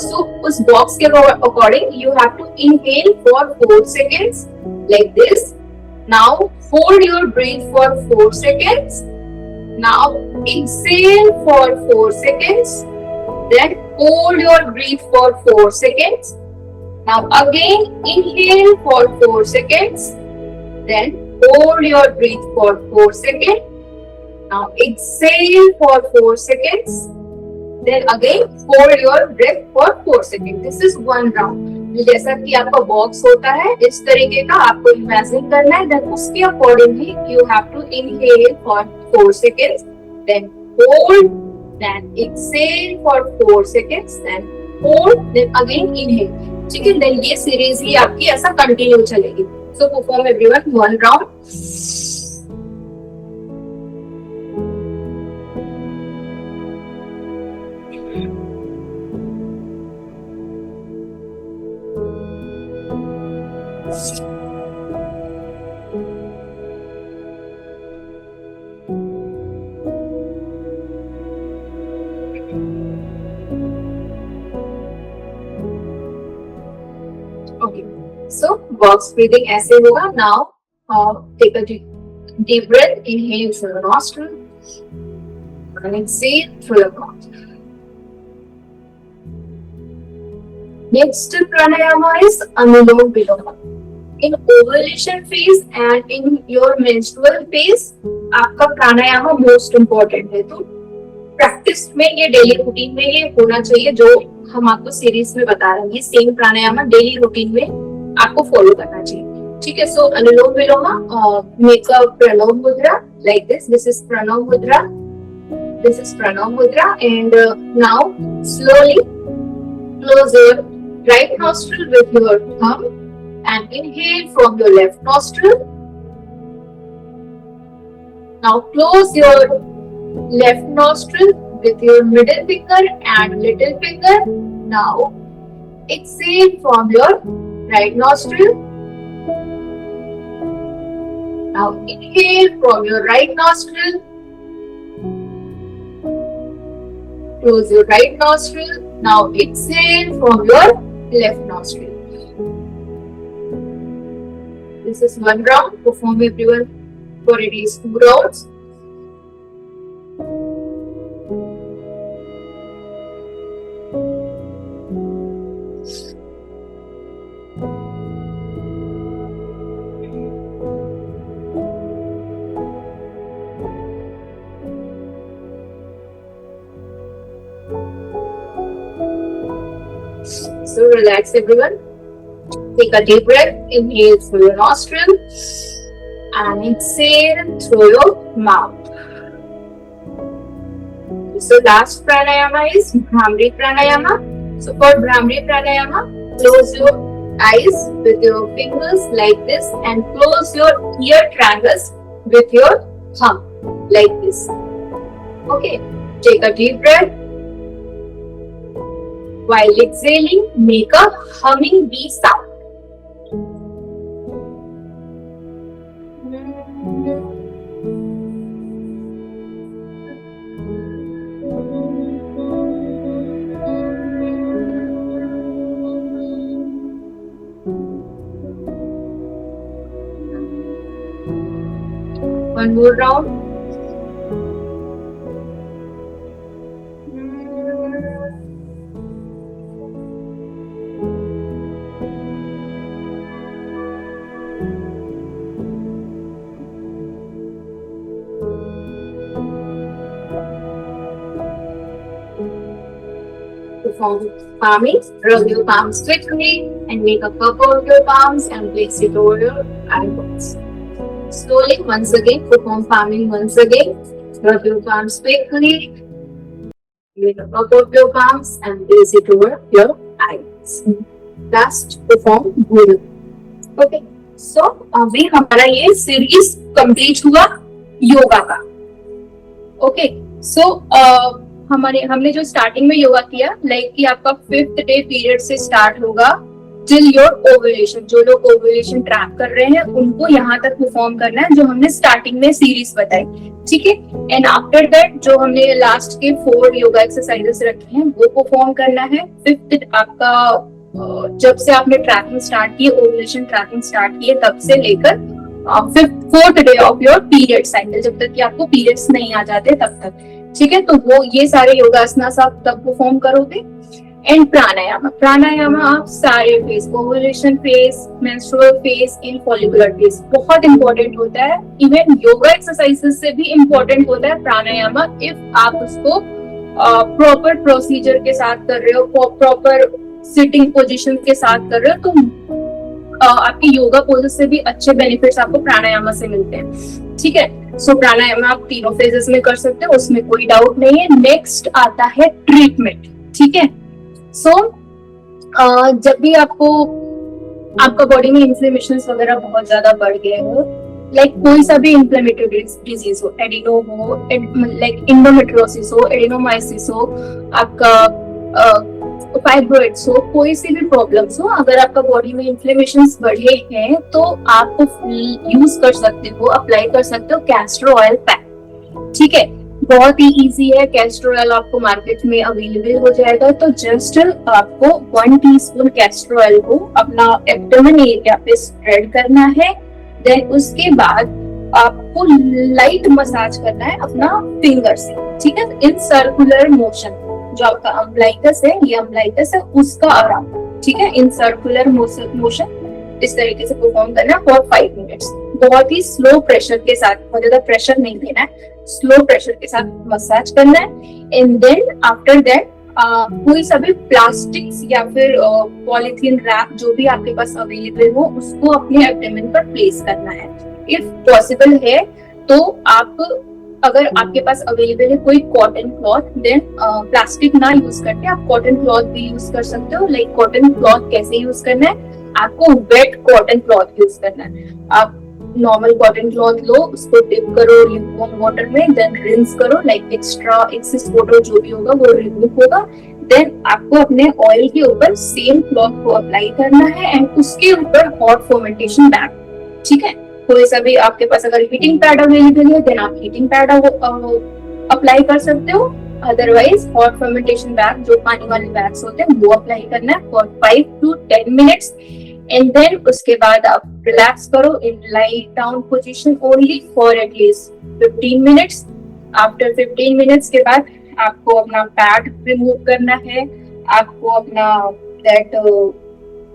S2: so उस बॉक्स के according you have to inhale for 4 seconds like this. Now hold your breath for 4 seconds. Now exhale for 4 seconds. Then hold your breath for 4 seconds. Now again inhale for 4 seconds. Then hold your breath for 4 seconds. Now exhale for 4 seconds. Then again hold your breath for 4 seconds. This is one round. जैसा कि आपका box होता है इस तरीके का आपको imagine करना है. Then उसके accordingly you have to inhale for 4 seconds. Then hold. Then exhale for 4 seconds. Then hold. Then again inhale. ठीक है. Then ये सीरीज ही आपकी ऐसा कंटिन्यू चलेगी. So perform everyone one round. Okay, so box breathing ऐसे होगा. Now take a deep breath. Inhale through the nostril and exhale through your mouth. Next pranayama is Anulom Viloma. In ovulation phase and in your menstrual phase आपका प्राणायाम most important है. तो practice में ये daily routine में ये होना चाहिए जो हम आपको सीरीज में बता रहे हैं. ये सेम प्राणायाम डेली रूटीन में आपको फॉलो करना चाहिए. ठीक है. सो अनुलोम विलोमा, make a Pranav mudra like this. This is Pranav mudra. This is Pranav mudra. And now slowly close your right nostril with your thumb and inhale from your left nostril. Now close your left nostril with your middle finger and little finger. Now exhale from your right nostril. Now inhale from your right nostril. Close your right nostril. Now exhale from your left nostril. This is one round. Perform everyone for at least 2 rounds. So relax everyone. Take a deep breath. Inhale through your nostril and exhale through your mouth. So last pranayama is Bhramari pranayama. So for Bhramari pranayama, close your eyes with your fingers like this and close your ear triangles with your thumb like this. Okay. Take a deep breath. While exhaling, make a humming bee sound. One more round. Perform palming. Rub your palms quickly and make a cup of your palms and place it over your eyeballs. Slowly, once again, perform palming once again. Rub your palms quickly. Make a cup of your palms and place it over your eyes. Last, perform Guru. Okay. So, अभी हमारा ये series complete हुआ योगा का. Okay so हमने जो starting में योगा किया like कि आपका 5th डे पीरियड से स्टार्ट होगा टिल योर ओव्यूलेशन। जो लोग ओव्यूलेशन ट्रैक कर रहे हैं उनको यहाँ तक परफॉर्म करना है जो हमने स्टार्टिंग में सीरीज बताई, ठीक है। एंड आफ्टर दैट जो हमने लास्ट के 4 योगा एक्सरसाइजेस रखे हैं वो परफॉर्म करना है। 5th आपका जब से आपने ट्रैकिंग स्टार्ट की, ओव्यूलेशन ट्रैकिंग स्टार्ट की तब से लेकर 4th day of your period cycle, जब तक कि आपको पीरियड्स नहीं आ जाते तब तक, ठीक है। तो वो ये सारे योगासनास आप तब परफॉर्म करोगे। एंड प्राणायाम आप सारे phase, ovulation phase, menstrual phase, in follicular phase, बहुत इंपॉर्टेंट होता है। इवन योगा एक्सरसाइजेस से भी इंपॉर्टेंट होता है प्राणायाम। इफ आप उसको प्रॉपर प्रोसीजर के साथ कर रहे हो, प्रॉपर सिटिंग पोजीशन के साथ कर रहे हो, तो आपकी योगा पोजेस से भी अच्छे बेनिफिट्स आपको प्राणायाम से मिलते हैं, ठीक है। सो प्राणायाम आप तीनों फेजेस में कर सकते हो, उसमें कोई डाउट नहीं है। नेक्स्ट आता है ट्रीटमेंट, ठीक है। सो जब भी आपका बॉडी में इन्फ्लेमेशन वगैरह बहुत ज्यादा बढ़ गए हो, लाइक कोई सा भी इन्फ्लेमेटरी डिजीज हो, एडिनो हो, लाइक इंडोमेट्रियोसिस हो, एडिनोमाइसिस हो, आपका फाइब्रोइड्स हो, कोई सी भी प्रॉब्लम्स हो, अगर आपका बॉडी में इन्फ्लेमेशंस बढ़े हैं तो आप यूज कर सकते हो, अप्लाई कर सकते हो कैस्टर ऑयल पैक, ठीक है। बहुत ही इजी है, कैस्टर ऑयल आपको मार्केट में अवेलेबल हो जाएगा। तो जस्ट आपको 1 टीस्पून कैस्टर ऑयल को अपना एब्डोमेन एरिया पे स्प्रेड करना है। देन उसके बाद आपको लाइट मसाज करना है अपना फिंगर से, ठीक है, इन सर्कुलर मोशन। जो आपका अम्बलाइकस है, ये अम्बलाइकस है, उसका आराम, ठीक है, इन सर्कुलर मोशन इस तरीके से परफॉर्म करना है फॉर 5 मिनट्स। बहुत ही स्लो प्रेशर के साथ, बहुत ज्यादा प्रेशर नहीं देना है, स्लो प्रेशर के साथ मसाज करना है। एंड देन आफ्टर दैट कोई सा भी प्लास्टिक्स या फिर पॉलीथीन रैप जो भी आपके पास अवेलेबल हो उसको अपने एब्डोमेन पर प्लेस करना है। इफ पॉसिबल है तो आप, अगर आपके पास अवेलेबल है कोई कॉटन क्लॉथ, देन प्लास्टिक ना यूज करके आप कॉटन क्लॉथ भी यूज कर सकते हो। लाइक कॉटन क्लॉथ कैसे यूज करना है, आपको वेट कॉटन क्लॉथ यूज करना है। आप नॉर्मल कॉटन क्लॉथ लो, उसको डिप करो ल्यूकवार्म वाटर में, देन रिंस करो, लाइक एक्स्ट्रा एक्सेस वाटर जो भी होगा वो रिमूव होगा। देन आपको अपने ऑयल के ऊपर सेम क्लॉथ को अप्लाई करना है एंड उसके ऊपर हॉट फर्मेंटेशन बैग, ठीक है। कोई सा भी आपके पास अगर हीटिंग पैड अवेलेबल है देन आप हीटिंग पैड अप्लाई कर सकते हो। अदरवाइज हॉट फर्मेंटेशन बैग, जो पानी वाले बैग्स होते हैं, वो अप्लाई करना है for 5 to 10 minutes. And then उसके बाद आप रिलैक्स करो in lie down position only for at least 15 minutes. After 15 minutes के बाद आपको अपना पैड रिमूव करना है, आपको अपना दैट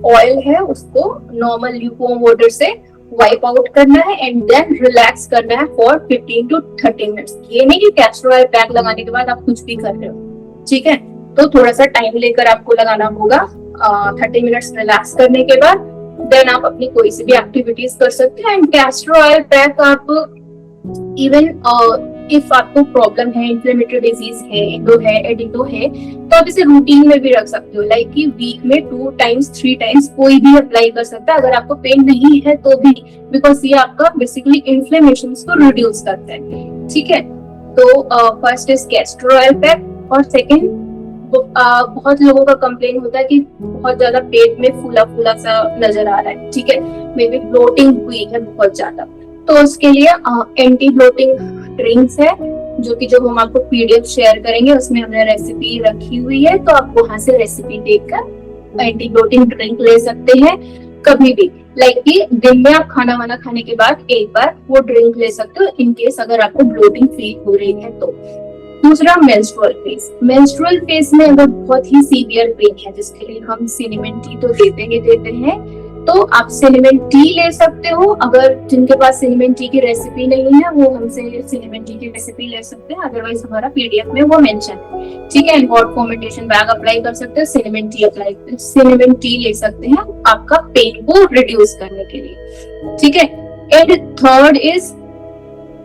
S2: ऑयल है उसको नॉर्मल ल्यूकवार्म वाटर से वाइप आउट करना है एंड देन रिलैक्स करना है फॉर 15 to 30 मिनट्स। ये नहीं कि कैस्टर ऑयल पैक लगाने के बाद आप कुछ भी कर रहे हो, ठीक है। तो थोड़ा सा टाइम लेकर आपको लगाना होगा। 30 मिनट्स रिलैक्स करने के बाद देन आप अपनी कोई सी भी एक्टिविटीज कर सकते हैं। एंड कैस्टर ऑयल पैक आप इवन इफ आपको प्रॉब्लम है, इन्फ्लेमेटरी डिजीज है, एंडो है, एडिनो है, तो आप इसे रूटीन में भी रख सकते हो। लाइक कि वीक में 2 times 3 times कोई भी अप्लाई कर सकता है अगर आपको पेन नहीं है तो भी, बिकॉज ये आपका बेसिकली इन्फ्लेमेशन को रिड्यूस करता है, ठीक है। तो first is castor oil pack और सेकेंड, बहुत लोगों का कंप्लेन होता है कि बहुत ज्यादा पेट में फूला फूला सा नजर आ रहा है, ठीक है, मे बी ब्लोटिंग हुई है बहुत ज्यादा, तो उसके लिए एंटी ब्लोटिंग ड्रिंक्स है जो हम आपको पीडीएफ शेयर करेंगे, उसमें हमने रेसिपी रखी हुई है, तो आप वहां से रेसिपी देखकर एंटी ब्लोटिंग ड्रिंक ले सकते हैं कभी भी। लाइक कि दिन में आप खाना वाना खाने के बाद एक बार वो ड्रिंक ले सकते हो इन केस अगर आपको ब्लोटिंग फील हो रही है तो। दूसरा मेंस्ट्रुअल फेज में अगर बहुत ही सीवियर पेन है जिसके लिए हम सिनेमेन टी तो देते हैं, तो आप सिनेमेन टी ले सकते हो। अगर जिनके पास सिनेमेन टी की रेसिपी नहीं है वो हमसे सिनेमेन टी की रेसिपी ले सकते हैं, अदरवाइज हमारा पीडीएफ में वो मेंशन है, ठीक है। हॉट फर्मेंटेशन बैग अप्लाई कर सकते हैं, सिनेमेन टी ले सकते हैं आपका पेन को रिड्यूस करने के लिए, ठीक है। And third is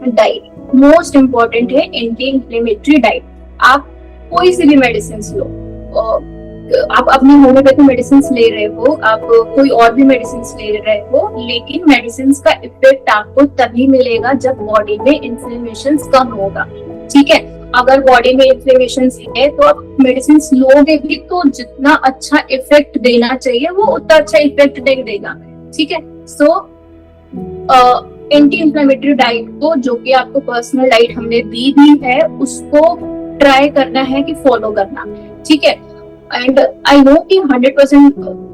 S2: diet, most important है एंटी इंफ्लेमेटरी डाइट। आप कोई सी भी मेडिसिन लो, आप अपनी होम्योपैथी मेडिसिन ले रहे हो, आप कोई और भी मेडिसिन ले रहे हो, लेकिन मेडिसिन का इफेक्ट आपको तभी मिलेगा जब बॉडी में इन्फ्लेमेशन कम होगा, ठीक है। अगर बॉडी में इन्फ्लेमेशन है तो आप मेडिसिन लोगे भी तो जितना अच्छा इफेक्ट देना चाहिए वो उतना अच्छा इफेक्ट नहीं देगा, ठीक है। सो एंटी इंफ्लेमेटरी डाइट को, जो कि आपको पर्सनल डाइट हमने दी भी है, उसको ट्राई करना है कि फॉलो करना, ठीक है। एंड आई नो कि 100%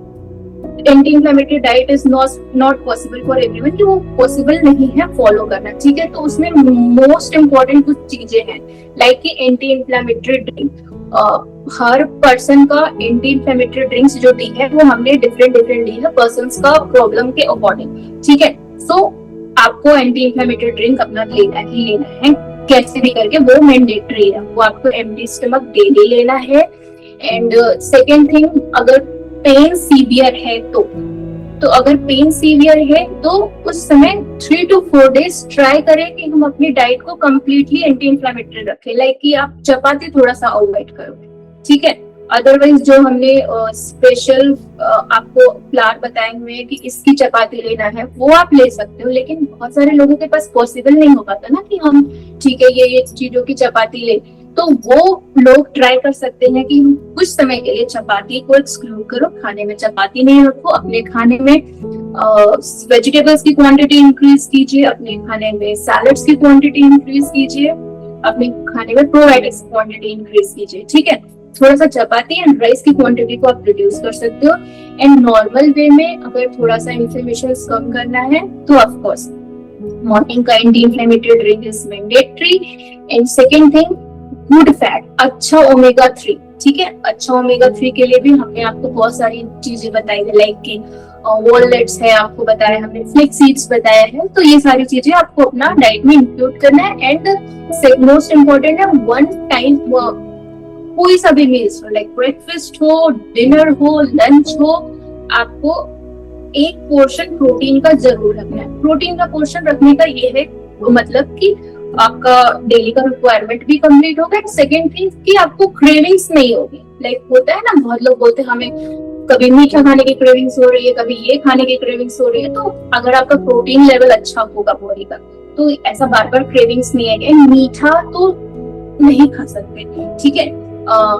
S2: anti inflammatory diet is not possible for everyone, कि वो पॉसिबल नहीं है फॉलो करना, ठीक है। तो उसमें मोस्ट इम्पोर्टेंट कुछ चीजें हैं, लाइक कि एंटी इंफ्लेमेटरी ड्रिंक। हर पर्सन का एंटी इंफ्लेमेटरी ड्रिंक्स जो दी है वो हमने डिफरेंट दी है पर्सन का प्रॉब्लम के अकॉर्डिंग, ठीक है। सो आपको एंटी इंफ्लेमेटरी ड्रिंक अपना लेना है, कैसे भी करके, वो मैंडेटरी है, वो आपको एम्प्टी स्टमक डेली लेना है। एंड सेकेंड थिंग, अगर पेन सीवियर है तो अगर पेन सीवियर है तो उस समय 3 to 4 days ट्राई करें कि हम अपनी डाइट को कम्प्लीटली एंटी इंफ्लेमेटरी रखें, लाइक कि आप चपाती थोड़ा सा अवॉइड करो, ठीक है। अदरवाइज जो हमने स्पेशल आपको फ्लावर बताए हुए हैं कि इसकी चपाती लेना है, वो आप ले सकते हो, लेकिन बहुत सारे लोगों के पास पॉसिबल नहीं हो पाता ना कि हम ठीक है ये चीजों की चपाती ले, तो वो लोग ट्राई कर सकते हैं कि कुछ समय के लिए चपाती को एक्सक्लूड करो, खाने में चपाती नहीं रखो, अपने खाने में वेजिटेबल्स की क्वांटिटी इंक्रीज कीजिए, अपने खाने में सैलड्स की क्वांटिटी इंक्रीज कीजिए, अपने खाने में प्रोबायोटिक्स की क्वांटिटी इंक्रीज कीजिए, ठीक है। थोड़ा सा चपाती एंड राइस की क्वांटिटी को आप रिड्यूस कर सकते हो। एंड नॉर्मल वे में अगर थोड़ा सा इन्फ्लेमेशन कम करना है तो ऑफ कोर्स मॉर्निंग का anti inflammatory drink is mandatory. And second thing, good fat, अच्छा ओमेगा 3, ठीक है। अच्छा ओमेगा 3 के लिए भी हमने आपको बहुत सारी चीजें बताई है, लाइक कि वॉलनट्स है आपको बताया हमने, फ्लेक्स सीड्स बताया है, तो ये सारी चीजें आपको अपना डाइट में इंक्लूड करना है। एंड मोस्ट इम्पोर्टेंट है, वन टाइम कोई सा भी मील्स हो, लाइक ब्रेकफास्ट हो, डिनर हो, लंच हो, आपको एक पोर्शन प्रोटीन का जरूर रखना है। प्रोटीन का पोर्शन रखने का ये है मतलब कि आपका डेली का रिक्वायरमेंट भी कंप्लीट होगा। सेकेंड थिंग कि आपको क्रेविंग्स नहीं होगी, लाइक होता है ना बहुत लोग बोलते हैं हमें कभी मीठा खाने की क्रेविंग्स हो रही है, कभी ये खाने की क्रेविंग्स हो रही है, तो अगर आपका प्रोटीन लेवल अच्छा होगा बॉडी का तो ऐसा बार बार क्रेविंग्स नहीं आएगी। मीठा तो नहीं खा सकते, ठीक है।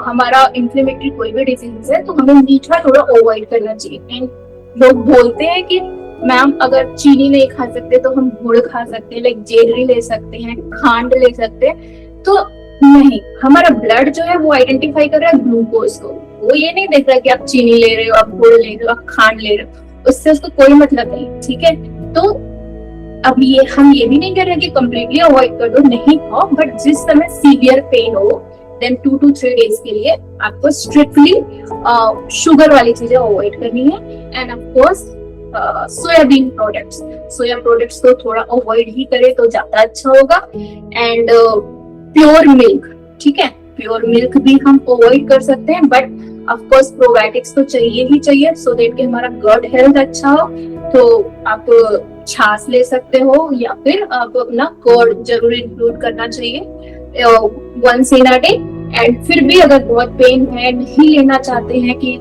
S2: हमारा इन्फ्लेमेटरी कोई भी डिजीज है तो हमें मीठा थोड़ा अवॉइड करना चाहिए। एंड लोग बोलते हैं कि मैम अगर चीनी नहीं खा सकते तो हम गुड़ खा सकते हैं, लाइक जेगरी ले सकते हैं, खांड ले सकते हैं, तो नहीं, हमारा ब्लड जो है वो आइडेंटिफाई कर रहा है ग्लूकोज को, वो ये नहीं देख रहा कि आप चीनी ले रहे हो, आप गुड़ ले रहे हो, आप खांड ले रहे हो, उससे उसको कोई मतलब नहीं, ठीक है। तो अब ये हम ये भी नहीं कह रहे कि कम्प्लीटली अवॉइड कर दो, नहीं खाओ, बट जिस समय सीवियर पेन हो देन 2 to 3 days के लिए आपको स्ट्रिक्टली शुगर वाली चीजें अवॉइड करनी है। End of course soybean products, soya products को थोड़ा अवॉइड ही करे तो ज्यादा अच्छा होगा। एंड प्योर मिल्क, ठीक है, प्योर मिल्क भी हम अवॉइड कर सकते हैं, बट ऑफ कोर्स प्रोबायोटिक्स तो चाहिए ही चाहिए सो दैट कि हमारा गट हेल्थ अच्छा हो। तो आप छाछ ले सकते हो या फिर आप अपना कर्ड जरूर इंक्लूड करना चाहिए once in a day। And फिर भी अगर बहुत पेन है, नहीं लेना चाहते हैं कि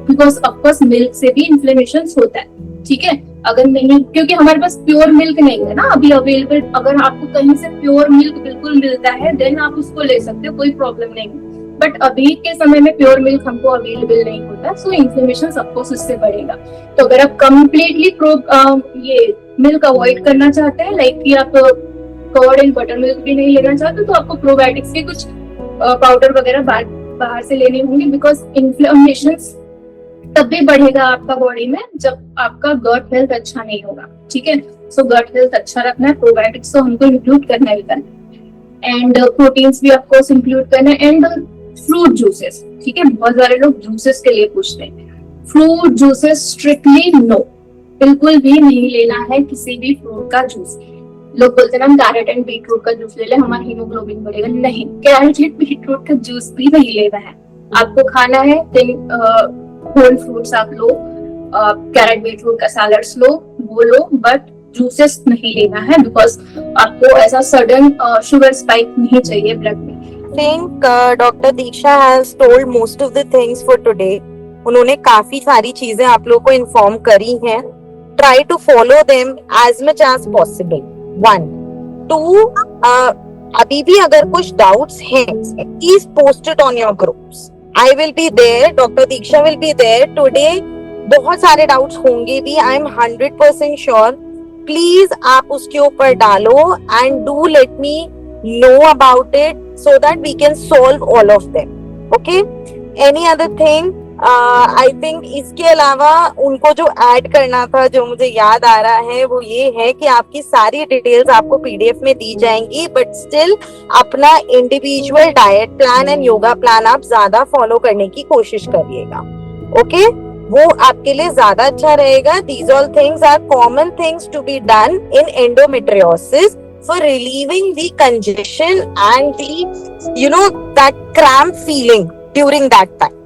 S2: बिकॉज ऑफकोर्स मिल्क से भी इन्फ्लेमेशन होता है, ठीक है। अगर नहीं, क्योंकि हमारे पास प्योर मिल्क नहीं है ना अभी अवेलेबल, अगर आपको कहीं से प्योर मिल्क बिल्कुल मिलता है देन आप उसको ले सकते हो, कोई प्रॉब्लम नहीं। बट अभी के समय में प्योर मिल्क हमको अवेलेबल नहीं होता, सो इन्फ्लेमेशन सबको उससे बढ़ेगा। तो अगर आप कम्प्लीटली ये मिल्क अवॉइड करना चाहते हैं, लाइक कि आप कर्ड एंड बटर मिल्क भी नहीं लेना चाहते, तो आपको प्रोबायोटिक्स के कुछ पाउडर वगैरह बाहर से लेने होंगे, बिकॉज इन्फ्लेमेशन तब भी बढ़ेगा आपका बॉडी में जब आपका गट हेल्थ अच्छा नहीं होगा, ठीक है। सो गट हेल्थ अच्छा रखना है, प्रोबायोटिक्स तो हमको इंक्लूड करना ही करना है, एंड प्रोटीन्स भी आपको इंक्लूड करना है। एंड फ्रूट जूसेस, ठीक है, बहुत सारे लोग जूसेस के लिए पूछते हैं, फ्रूट जूसेस स्ट्रिक्टली नो, बिल्कुल भी नहीं लेना है किसी भी फ्रूट का जूस। लोग बोलते हैं ना कैरेट एंड बीटरूट का जूस ले ले हमारा हीमोग्लोबिन बढ़ेगा, नहीं, कैरेट एंड बीटरूट का जूस भी नहीं लेना है। आपको खाना है होल फ्रूट्स आप लो, कैरेट बीटरूट का सैलड्स लो, वो लो, बट जूसेस नहीं लेना है, बिकॉज आपको ऐसा सडन शुगर स्पाइक नहीं चाहिए ब्लड में।
S1: I think Dr. Diksha has told most of the things for today. उन्होंने काफी सारी चीजें आप लोगों को इन्फॉर्म करी हैं. Try to follow them as much as possible. 1, 2, अभी भी अगर कुछ डाउट्स हैं, please post it on your groups. I will be there, doctor Diksha will be there today. बहुत सारे डाउट्स होंगे भी, आई एम 100% श्योर. प्लीज आप उसके ऊपर डालो and do let me know about it so that we can solve all of them. Okay, any other thing? I think इसके अलावा उनको जो ऐड करना था, जो मुझे याद आ रहा है, वो ये है कि आपकी सारी डिटेल्स आपको पीडीएफ में दी जाएंगी, बट स्टिल अपना individual diet plan and yoga plan आप ज्यादा फॉलो करने की कोशिश करिएगा. ओके, वो आपके लिए ज्यादा अच्छा रहेगा. These all things are common things to be done in endometriosis for relieving the congestion and the that cramp feeling during that time.